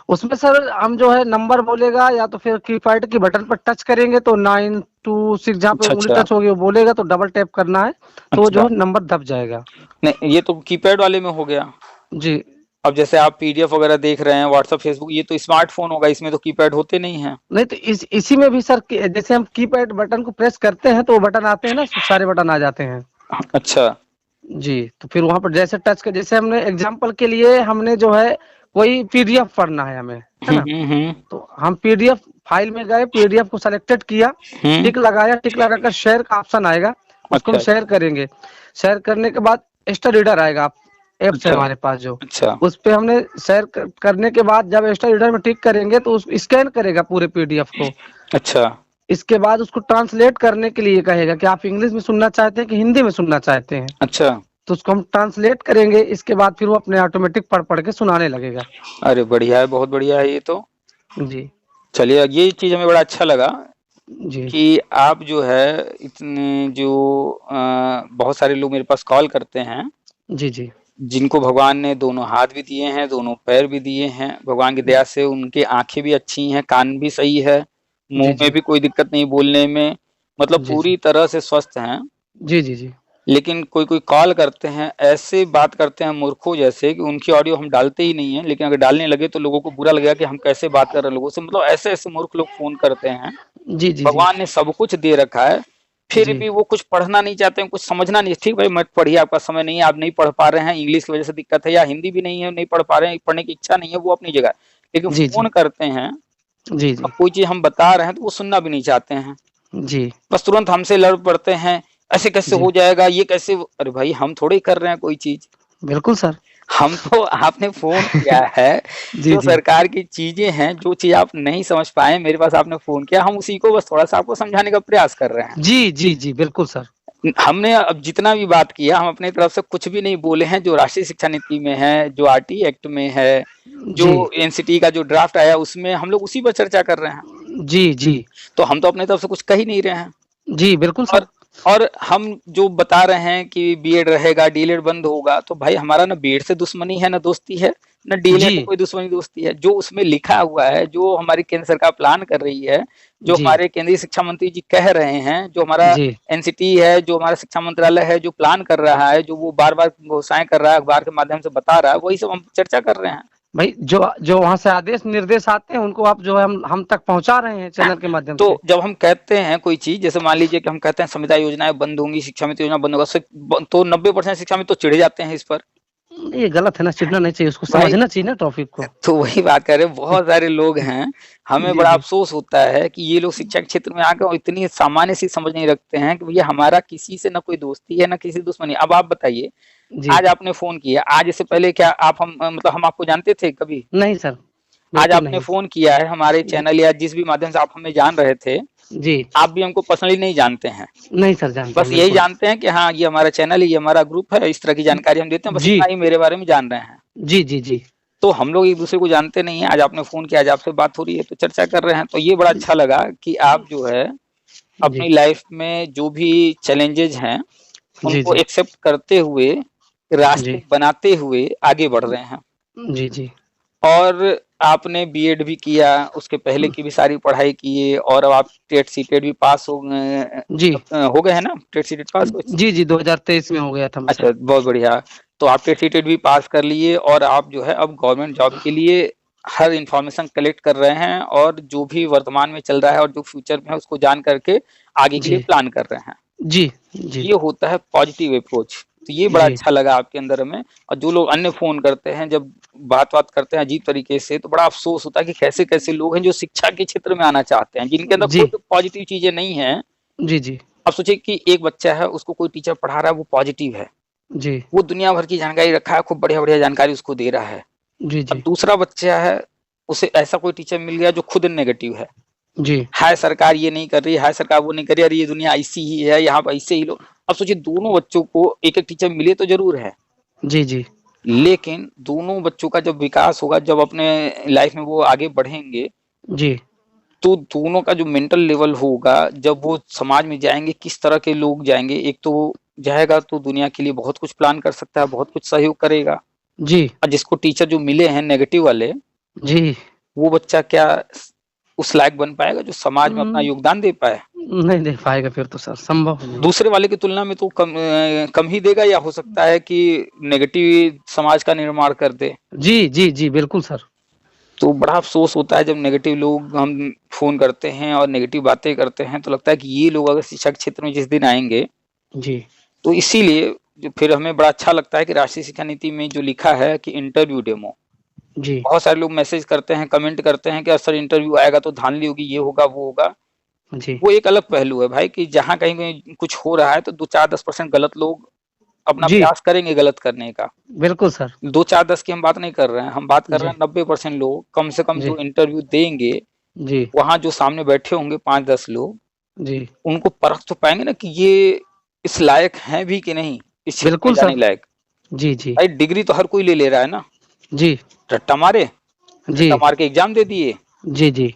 उसमें सर हम जो है नंबर बोलेगा या तो फिर कीपैड की बटन पर टच करेंगे तो 926 जहाँ पे अच्छा, उँगली अच्छा। टच होगी वो बोलेगा तो डबल टैप करना है, तो वो जो अच्छा। है नंबर दब जाएगा। नहीं, ये तो कीपैड वाले में हो गया। जी। अब जैसे आप पीडीएफ वगैरह देख रहे हैं व्हाट्सएप, फेसबुक, ये तो स्मार्टफ़ोन होगा, इसमें तो कीपैड होते नहीं हैं। नहीं तो इसी में भी सर जैसे हम कीपैड बटन को प्रेस करते हैं तो वो बटन आते हैं ना, सारे बटन आ जाते हैं। अच्छा। जी, तो फिर वहाँ पर जैसे टच कर जैसे हमने एग्ज़ाम्पल के लिए हमने जो है कोई पीडीएफ पढ़ना है हमें, है हुँ, ना? हुँ, हुँ। तो हम पीडीएफ फाइल में गए, पीडीएफ को सेलेक्टेड किया, हुँ। टिक लगाया, टिक लगाकर शेयर का ऑप्शन आएगा, उसको हम अच्छा, शेयर करेंगे। शेयर करने के बाद इंस्टा रीडर आएगा, ऐप्स है अच्छा, हमारे पास जो, अच्छा, उस पे हमने शेयर करने के बाद जब इंस्टा रीडर में टिक करेंगे तो उस स्कैन करेगा पूरे पीडीएफ को। अच्छा, इसके बाद उसको ट्रांसलेट करने के लिए कहेगा कि आप इंग्लिश में सुनना चाहते हैं कि हिंदी में सुनना चाहते हैं। अच्छा। तो उसको हम ट्रांसलेट करेंगे, इसके बाद फिर वो अपने ऑटोमेटिक पढ़-पढ़ के सुनाने लगेगा। अरे बढ़िया है, बहुत बढ़िया है ये तो। जी, चलिए ये चीज़ हमें बड़ा अच्छा लगा जी, कि आप जो है इतने जो बहुत सारे लोग मेरे पास कॉल करते हैं, जी, जी, जिनको भगवान ने दोनों हाथ भी दिए हैं, दोनों पैर भी दिए हैं, भगवान की दया से उनकी आँखें भी अच्छी हैं, कान भी सही है, जी, मुँह में जी, भी कोई दिक्कत नहीं बोलने में, मतलब जी, जी, पूरी तरह से स्वस्थ हैं। जी, जी, जी, लेकिन कोई-कोई कॉल करते हैं, ऐसे बात करते हैं मूर्खों जैसे कि उनकी ऑडियो हम डालते ही नहीं हैं, लेकिन अगर डालने लगे तो लोगों को बुरा लगेगा कि हम कैसे बात कर रहे हैं लोगों से, मतलब ऐसे-ऐसे मूर्ख लोग फ़ोन करते हैं। जी, जी, जी, भगवान ने सब कुछ दे रखा है, फिर जी, भी वो कुछ पढ़ना नहीं चाहते हैं, कुछ समझना नहीं है। ठीक भाई मत पढ़िए, आपका समय नहीं है, आप नहीं पढ़ पा रहे हैं, इंग्लिश की वजह से दिक्कत है या हिंदी भी नहीं है, नहीं पढ़ पा रहे हैं, पढ़ने की इच्छा नहीं है, वो अपनी जगह। लेकिन जी, फ़ोन करते हैं, जी, अब जी, कोई चीज़ हम बता रहे हैं तो वो सुनना भी नहीं चाहते हैं। जी, बस तुरंत हमसे लड़ पड़ते हैं, ऐसे कैसे जी, हो जाएगा, ये कैसे अरे भाई हम थोड़े ही कर रहे हैं कोई चीज़। बिल्कुल सर। हम तो आपने फ़ोन किया है, जी, जो जी, सरकार की चीज़ें हैं, जो चीज़ आप नहीं समझ पाए, मेरे पास आपने फ़ोन किया, हम उसी को बस थोड़ा-सा आपको समझाने का प्रयास कर रहे हैं। जी, जी, जी, बिल्कुल सर। हमने अब जितना भी बात किया, हम अपनी तरफ से कुछ भी नहीं बोले हैं, जो राष्ट्रीय शिक्षा नीति में है, जो आरटी एक्ट में है, जी, जो एनसीटी का जो ड्राफ्ट आया, उसमें हम लोग उसी पर चर्चा कर रहे हैं। जी, जी, तो हम तो अपनी तरफ से कुछ कह ही नहीं रहे हैं। जी, बिल्कुल और सर। और हम जो बता रहे हैं कि बीएड रहेगा, डीएलएड बंद होगा, तो भाई हमारा ना बीएड से दुश्मनी है, ना दोस्ती है, ना डीएलएड से जी, कोई दुश्मनी दोस्ती है। जो उसमें लिखा हुआ है, जो हमारी केंद्र सरकार प्लान कर रही है, जो जी, हमारे केंद्रीय शिक्षा मंत्री जी कह रहे हैं, जो हमारा जी, एनसीटी है, जो हमारा शिक्षा मंत्रालय है, जो प्लान कर रहा है, जो वो बार-बार घोषणाएँ कर रहा है, अखबार के माध्यम से बता रहा है, वही सब हम चर्चा कर रहे हैं। भाई जो जो वहाँ से आदेश निर्देश आते हैं उनको आप जो है हम तक पहुँचा रहे हैं चैनल के माध्यम तो से। जब हम कहते हैं कोई चीज़, जैसे मान लीजिए कि हम कहते हैं संविदा योजनाएँ बंद होंगी, शिक्षा मित्र योजना बंद होगा, तो 90% शिक्षा मित्र तो चिढ़ जाते हैं इस पर। ये गलत है ना, चिढ़ना नहीं चाहिए, उसको भाई समझना चाहिए ना टॉपिक को। तो वही बात कर रहे हैं, बहुत सारे लोग हैं, हमें जी, बड़ा जी, अफ़सोस होता है कि ये लोग शिक्षा के क्षेत्र में आके और इतनी सामान्य सी समझ नहीं रखते हैं कि भैया हमारा किसी से ना कोई दोस्ती है, ना किसी से दुश्मनी है। अब आप बताइए, जी। आज आपने फ़ोन किया, आज इससे पहले क्या आप मतलब हम आपको जानते थे कभी? नहीं सर, आज बिल्कुल आपने नहीं। फ़ोन किया है, हमारे जी, चैनल या जिस भी माध्यम से आप हमें जान रहे थे, जी। आप भी हमको पर्सनली नहीं जानते हैं। नहीं सर, जानते बस हैं यही बिल्कुल। जानते हैं कि हाँ, ये हमारा चैनल है, ये हमारा ग्रुप है, इस तरह की जानकारी हम देते हैं, बस जी, इतना ही मेरे बारे में जान रहे हैं। जी, जी, जी। तो हम लोग एक-दूसरे को जानते नहीं हैं, आज आपने फ़ोन किया, आज आपसे बात हो रही है, तो चर्चा कर रहे हैं। तो ये बड़ा अच्छा लगा कि आप जो है, जी, अपनी लाइफ़ में जो भी चैलेंजेज़ हैं, जी, उनको जी, एक्सेप्ट करते हुए, रास्ते जी, बनाते हुए आगे बढ़ रहे हैं। जी, जी। और आपने बीएड भी किया, उसके पहले की भी सारी पढ़ाई किए और अब आप टेट सीटेट भी पास जी, हो गए हैं ना? टेट सीटेट पास कुछ? जी, जी, 2023 में हो गया था सर। अच्छा, बहुत बढ़िया। तो आप टेट सीटेट भी पास कर लिए और आप जो है अब गवर्नमेंट जॉब के लिए हर इन्फॉर्मेशन कलेक्ट कर रहे हैं और जो भी वर्तमान में चल रहा है और जो फ्यूचर में है उसको जान करके आगे के लिए जी, प्लान कर रहे हैं। जी, जी, ये होता है पॉजिटिव अप्रोच। तो ये बड़ा जी, अच्छा लगा आपके अंदर हमें। और जो लोग अन्य फ़ोन करते हैं, जब बात-वात करते हैं अजीब तरीके से, तो बड़ा अफ़सोस होता है कि कैसे-कैसे लोग हैं जो शिक्षा के क्षेत्र में आना चाहते हैं, जिनके अंदर जी, खुद पॉजिटिव चीज़ें नहीं हैं। जी, जी, अब सोचिए कि एक बच्चा है, उसको कोई टीचर पढ़ा रहा है, वो पॉजिटिव है। जी, वो दुनिया भर की जानकारी रखा है, खूब बढ़िया-बढ़िया जानकारी उसको दे रहा है। जी, अब जी, दूसरा बच्चा है, उसे ऐसा कोई टीचर मिल गया जो खुद नेगेटिव है। जी हाय सरकार ये नहीं कर रही, हाय सरकार वो नहीं कर रही, अरे ये दुनिया ऐसी ही है, यहाँ पर ऐसे ही लोग। अब सोचिए दोनों बच्चों को एक एक टीचर मिले तो जरूर है, जी जी लेकिन दोनों बच्चों का जब विकास होगा, जब अपने लाइफ में वो आगे बढ़ेंगे, जी तो दोनों का जो मेंटल लेवल होगा, जब वो समाज में जाएंगे किस तरह के लोग जाएंगे। एक तो वो जाएगा तो दुनिया के लिए बहुत कुछ प्लान कर सकता है, बहुत कुछ सहयोग करेगा, जी और जिसको टीचर जो मिले हैं नेगेटिव वाले, जी वो बच्चा क्या उस लायक बन पाएगा जो समाज में अपना योगदान दे पाए? नहीं दे पाएगा फिर तो सर, संभव नहीं। दूसरे वाले की तुलना में तो कम ही देगा, या हो सकता है कि नेगेटिव समाज का निर्माण कर दे। जी जी जी बिल्कुल सर। तो बड़ा अफसोस होता है जब नेगेटिव लोग हम फोन करते हैं और नेगेटिव बातें करते हैं, तो लगता है कि ये लोग अगर शिक्षा के क्षेत्र में जिस दिन आएंगे, जी तो इसीलिए जो फिर हमें बड़ा अच्छा लगता है कि राष्ट्रीय शिक्षा नीति में जो लिखा है कि इंटरव्यू डेमो, जी बहुत सारे लोग मैसेज करते हैं, कमेंट करते हैं कि सर इंटरव्यू आएगा तो धांधली होगी, ये होगा वो होगा। जी वो एक अलग पहलू है भाई, कि जहाँ कहीं कहीं कुछ हो रहा है तो 2-4-10% गलत लोग अपना जी प्रयास करेंगे गलत करने का। बिल्कुल सर। 2-4-10 की हम बात नहीं कर रहे हैं, हम बात कर जी रहे हैं 90% लोग कम से कम जी जो इंटरव्यू देंगे, जी वहां जो सामने बैठे होंगे 5-10 लोग, जी उनको परख तो पाएंगे ना कि ये इस लायक हैं भी कि नहीं, इस क्षेत्र में बिल्कुल जाने सर। लायक। जी जी भाई डिग्री तो हर कोई ले ले रहा है ना, जी रट्टा मारे, जी रट्टा मार के एग्जाम दे दिए जी जी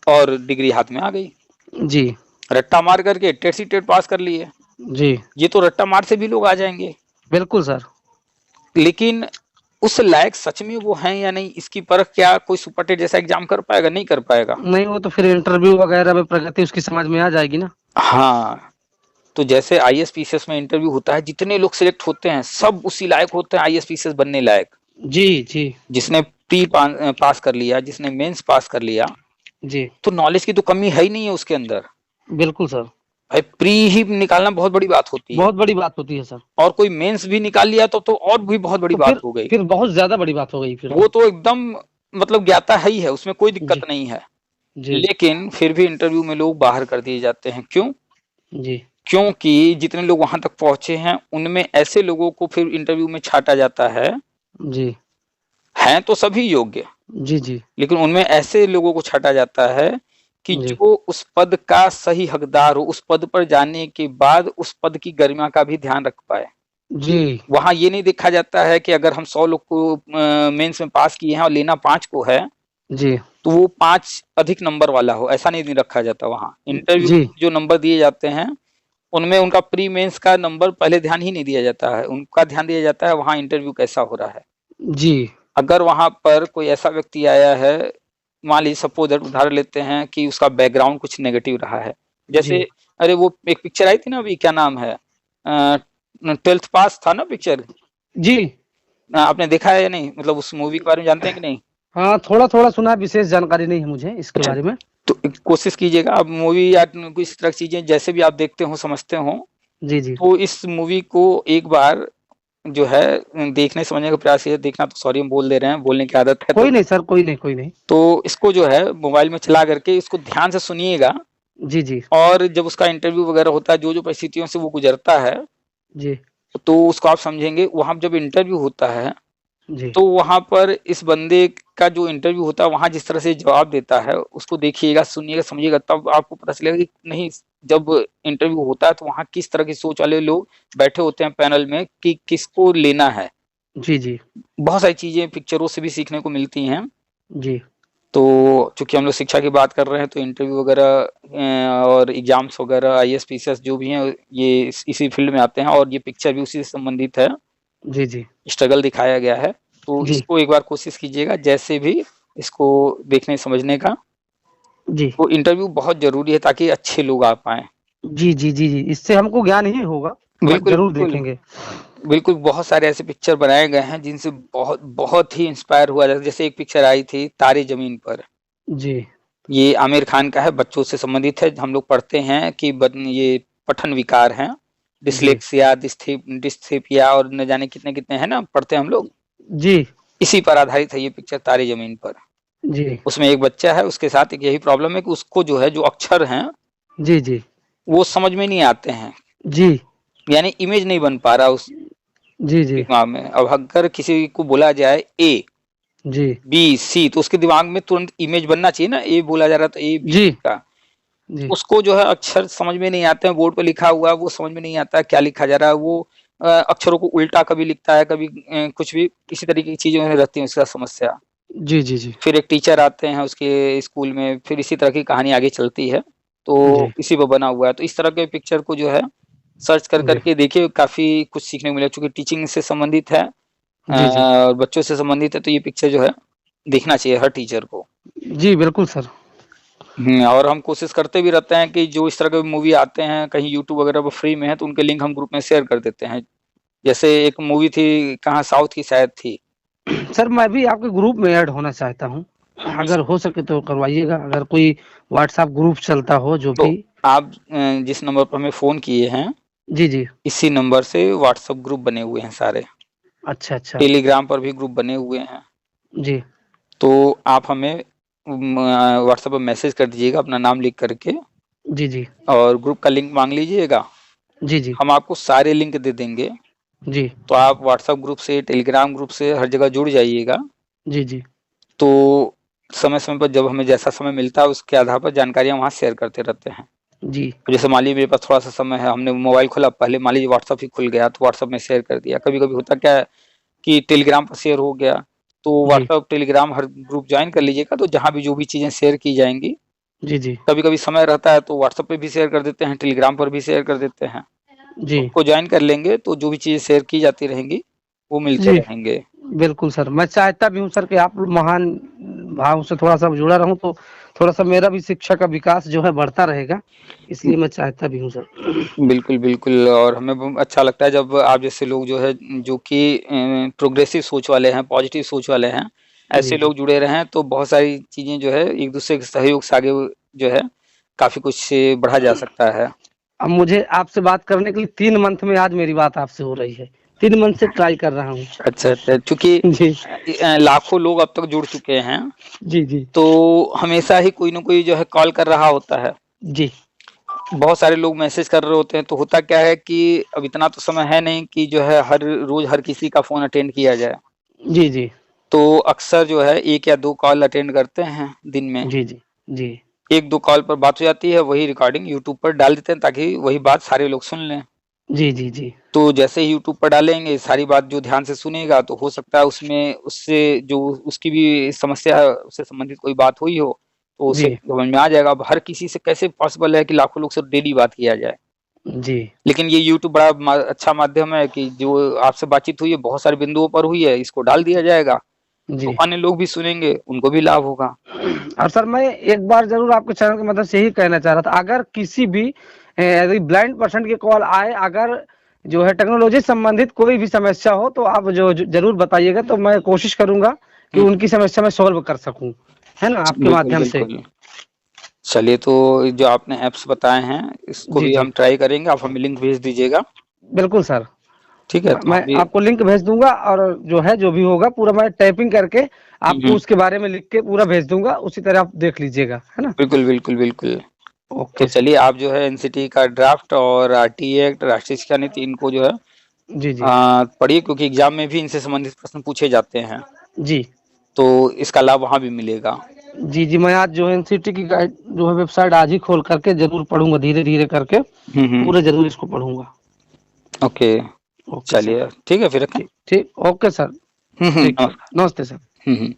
और डिग्री हाथ में आ गई। जी रट्टा मार करके टेट सी टेट पास कर लिए, जी ये तो रट्टा मार से भी लोग आ जाएंगे। बिल्कुल सर। लेकिन उस लायक सच में वो हैं या नहीं, इसकी परख क्या कोई सुपर टेट जैसा एग्जाम कर पाएगा? नहीं कर पाएगा। नहीं, वो तो फिर इंटरव्यू वगैरह में प्रगति उसकी समझ में आ जाएगी ना। हाँ, तो जैसे आईएएस पीसीएस में इंटरव्यू होता है, जितने लोग सिलेक्ट होते हैं सब उसी लायक होते हैं आईएएस पीसीएस बनने लायक। जी जी जिसने प्री पास कर लिया, जिसने मेंस पास कर लिया, जी तो नॉलेज की तो कमी है ही नहीं है उसके अंदर। बिल्कुल सर। भाई प्री ही निकालना बहुत बड़ी बात होती है, बहुत बड़ी बात होती है सर। और कोई मेंस भी निकाल लिया तो और भी बहुत बड़ी तो बात हो गई। फिर बहुत ज्यादा बड़ी बात हो गई फिर। वो तो एकदम मतलब ज्ञाता है ही है, उसमें कोई जी दिक्कत नहीं है। जी लेकिन फिर भी इंटरव्यू में लोग बाहर कर दिए जाते हैं, क्यों? जी क्योंकि जितने लोग वहां तक पहुंचे हैं उनमें ऐसे लोगों को फिर इंटरव्यू में छांटा जाता है, जी हैं तो सभी योग्य, जी जी लेकिन उनमें ऐसे लोगों को छांटा जाता है कि जी जो उस पद का सही हकदार हो, उस पद पर जाने के बाद उस पद की गरिमा का भी ध्यान रख पाए। जी वहां ये नहीं देखा जाता है कि अगर हम 100 लोग को मेंस में पास किए हैं और लेना 5 को है, जी तो वो 5 अधिक नंबर वाला हो, ऐसा नहीं रखा जाता। वहां इंटरव्यू जी जो नंबर दिए जाते हैं उनमें उनका प्री मेंस का नंबर पहले ध्यान ही नहीं दिया जाता है, उनका ध्यान दिया जाता है वहां इंटरव्यू कैसा हो रहा है। जी अगर वहां पर कोई ऐसा व्यक्ति आया है, मान लीजिए सपोज उदाहरण लेते हैं कि उसका बैकग्राउंड कुछ नेगेटिव रहा है, जैसे जी अरे वो एक पिक्चर आई थी ना अभी, क्या नाम है, 12th पास था ना पिक्चर, जी आपने देखा है या नहीं? मतलब उस मूवी के बारे में जानते हैं कि नहीं? हाँ, थोड़ा थोड़ा सुना है, विशेष जानकारी नहीं है मुझे इसके अच्छा, बारे में। तो कोशिश कीजिएगा आप मूवी या किसी तरह की चीजें जैसे भी आप देखते हो समझते हो, जी जी तो इस मूवी को एक बार जो है देखने समझने का प्रयास कीजिए। देखना तो सॉरी हम बोल दे रहे हैं, बोलने की आदत है कोई नहीं सर, कोई नहीं कोई नहीं। तो इसको जो है मोबाइल में चला करके इसको ध्यान से सुनिएगा, जी जी और जब उसका इंटरव्यू वगैरह होता है, जो जो परिस्थितियों से वो गुजरता है, जी तो उसको आप समझेंगे। वहां जब इंटरव्यू होता है जी तो वहां पर इस बंदे का जो इंटरव्यू होता है, वहां जिस तरह से जवाब देता है उसको देखिएगा, सुनिएगा, समझिएगा, तब आपको पता चलेगा कि नहीं, जब इंटरव्यू होता है तो वहां किस तरह की सोच वाले लोग बैठे होते हैं पैनल में कि किसको लेना है। जी जी बहुत सारी चीजें पिक्चरों से भी सीखने को मिलती हैं। जी तो चूंकि हम लोग शिक्षा की बात कर रहे हैं, तो इंटरव्यू वगैरह और एग्जाम्स वगैरह आईएएस पीसीएस जो भी हैं, ये इसी फील्ड में आते हैं, और ये पिक्चर भी उसी से संबंधित है। जी जी स्ट्रगल दिखाया गया है, तो जी इसको एक बार कोशिश कीजिएगा जैसे भी इसको देखने समझने का। जी तो इंटरव्यू बहुत जरूरी है ताकि अच्छे लोग आ पाए। जी जी जी जी इससे हमको ज्ञान ही होगा, बट बिल्कुल जरूर बिल्कुल देखेंगे। बिल्कुल, बहुत सारे ऐसे पिक्चर बनाए गए हैं जिनसे बहुत बहुत ही इंस्पायर हुआ। जैसे एक पिक्चर आई थी तारे जमीन पर, जी ये आमिर खान का है, बच्चों से संबंधित है। हम लोग पढ़ते हैं कि ये पठन विकार हैं, जी डिसलेक्सिया, डिस्थेपिया और न जाने कितने कितने हैं ना, पढ़ते हैं हम लोग। जी इसी पर आधारित है ये पिक्चर तारे जमीन पर। जी उसमें एक बच्चा है, उसके साथ एक यही प्रॉब्लम है कि उसको जो है जो अक्षर हैं जी जी वो समझ में नहीं आते हैं, जी यानी इमेज नहीं बन पा रहा उस जी जी दिमाग में। अब अगर किसी को बोला जाए ए, जी बी सी, तो उसके दिमाग में तुरंत इमेज बनना चाहिए ना, ए बोला जा रहा था ए बी जी का, जी उसको जो है अक्षर समझ में नहीं आते हैं, बोर्ड पे लिखा हुआ है वो समझ में नहीं आता है क्या लिखा जा रहा है, वो अक्षरों को उल्टा कभी लिखता है, कभी कुछ भी इसी तरीके की चीजें उन्हें रहती हैं उसका समस्या। जी जी जी फिर एक टीचर आते हैं उसके स्कूल में, फिर इसी तरह की कहानी आगे चलती है, तो जी इसी पे बना हुआ है। तो इस तरह के पिक्चर को जो है सर्च कर जी करके देखिए, काफी कुछ सीखने को मिला, चूंकि टीचिंग से संबंधित है जी जी और बच्चों से संबंधित है, तो ये पिक्चर जो है देखना चाहिए हर टीचर को। जी बिल्कुल सर। और हम कोशिश करते भी रहते हैं कि जो इस तरह के मूवी आते हैं कहीं यूट्यूब वगैरह पर फ्री में है, तो उनके लिंक हम ग्रुप में शेयर कर देते हैं। जैसे एक मूवी थी, कहाँ साउथ की शायद थी। सर मैं भी आपके ग्रुप में ऐड होना चाहता हूँ, अगर हो सके तो करवाइएगा, अगर कोई व्हाट्सएप ग्रुप चलता हो जो तो भी। आप जिस नंबर पर हमें फ़ोन किए हैं, जी जी। इसी नंबर से व्हाट्सएप ग्रुप बने हुए हैं सारे। अच्छा अच्छा। टेलीग्राम पर भी ग्रुप बने हुए हैं। जी तो आप हमें व्हाट्सएप पर मैसेज कर दीजिएगा अपना नाम लिख करके, जी जी और ग्रुप का लिंक मांग लीजिएगा। जी जी हम आपको सारे लिंक दे देंगे। जी तो आप व्हाट्सएप ग्रुप से, टेलीग्राम ग्रुप से हर जगह जुड़ जाइएगा। जी जी तो समय समय पर जब हमें जैसा समय मिलता है उसके आधार पर जानकारियाँ वहाँ शेयर करते रहते हैं। जी जैसे मान लीजिए मेरे पास थोड़ा सा समय है, हमने मोबाइल खोला, पहले मान लीजिए व्हाट्सएप ही खुल गया तो व्हाट्सएप में शेयर कर दिया। कभी कभी होता क्या है कि टेलीग्राम पर शेयर हो गया, तो जी व्हाट्सएप टेलीग्राम हर ग्रुप ज्वाइन कर लीजिएगा, तो जहाँ भी जो भी चीज़ें शेयर की जाएंगी, जी जी कभी कभी समय रहता है तो व्हाट्सएप पे भी शेयर कर देते हैं, टेलीग्राम पर भी शेयर कर देते हैं। जी उसको ज्वाइन कर लेंगे तो जो भी चीज़ें शेयर की जाती रहेंगी वो मिलते जी रहेंगे। बिल्कुल सर, मैं चाहता भी हूँ सर कि आप महान भाव से थोड़ा सा जुड़ा रहूं, तो थोड़ा सा मेरा भी शिक्षा का विकास जो है बढ़ता रहेगा, इसलिए मैं चाहता भी हूँ सर। बिल्कुल, बिल्कुल, और हमें अच्छा लगता है जब आप जैसे लोग जो है, जो कि प्रोग्रेसिव सोच वाले हैं, पॉजिटिव सोच वाले हैं, जी ऐसे जी। लोग जुड़े रहें तो बहुत सारी चीज़ें जो है एक-दूसरे के सहयोग से आगे जो है काफ़ी कुछ बढ़ा जा सकता है। अब मुझे आपसे बात करने के लिए 3 मंथ में आज मेरी बात आपसे हो रही है, 3 मंथ से ट्राई कर रहा हूँ। अच्छा, अच्छा, चूँकि जी लाखों लोग अब तक जुड़ चुके हैं, जी जी तो हमेशा ही कोई न कोई जो है कॉल कर रहा होता है। जी बहुत सारे लोग मैसेज कर रहे होते हैं, तो होता क्या है कि अब इतना तो समय है नहीं कि जो है हर रोज़ हर किसी का फ़ोन अटेंड किया जाए। जी जी तो अक्सर जो है 1 या 2 कॉल अटेंड करते हैं दिन में। जी जी जी 1-2 कॉल पर बात हो जाती है, वही रिकॉर्डिंग यूट्यूब पर डाल देते हैं ताकि वही बात सारे लोग सुन लें। जी जी जी तो जैसे ही यूट्यूब पर डालेंगे, सारी बात जो ध्यान से सुनेगा तो हो सकता है उसमें उससे जो उसकी भी समस्या है, उससे संबंधित कोई बात हुई हो, तो उसे जी समझ में आ जाएगा। अब हर किसी से कैसे पॉसिबल है कि लाखों लोग से डेली बात किया जाए। जी लेकिन ये यूट्यूब बड़ा अच्छा माध्यम है कि जो आपसे बातचीत हुई है, बहुत सारे बिंदुओं पर हुई है, इसको डाल दिया जाएगा, तो जी। अन्य लोग भी सुनेंगे, उनको भी लाभ होगा। और सर मैं एक बार जरूर आपके चैनल की मदद से यही कहना चाह रहा था, अगर किसी भी यदि ब्लाइंड पर्सन की कॉल आए, अगर जो है टेक्नोलॉजी संबंधित कोई भी समस्या हो, तो आप जरूर बताइएगा, तो मैं कोशिश करूंगा कि हुँ, उनकी समस्या मैं सॉल्व कर सकूं, है ना, आपके बिल्कुल, माध्यम से। बिल्कुल। चलिए, तो जो आपने ऐप्स बताए हैं, इसको जी भी जी हम ट्राई करेंगे, आप हमें लिंक भेज दीजिएगा, बिल्कुल सर। ठीक है? तो मैं हम भी आपको लिंक भेज दूंगा, और जो है जो भी होगा पूरा मैं टाइपिंग करके हुँ, आपको हुँ। उसके बारे में लिख के पूरा भेज दूंगा, उसी तरह आप देख लीजिएगा, है ना। बिल्कुल, बिल्कुल, बिल्कुल। तो ओके सर। चलिए, आप जो है एनसीटी का ड्राफ्ट और आरटीए एक्ट, राष्ट्रीय शिक्षा नीति, इनको जो है जी जी पढ़िए, क्योंकि एग्ज़ाम में भी इनसे संबंधित प्रश्न पूछे जाते हैं, जी तो इसका लाभ वहाँ भी मिलेगा। जी जी। मैं आज जो है एनसीटी की गाइड जो है वेबसाइट आज ही खोल करके जरूर पढ़ूंगा, धीरे धीरे करके हुँ, हुँ। पूरे जरूर इसको पढ़ूंगा। Okay, okay sir. चलिए, ठीक है फिर रखें? ठीक ठीक, ओके सर। हुँ, हुँ, ठीक ठीक, नमस्कार। नमस्ते सर। हुँ, हुँ।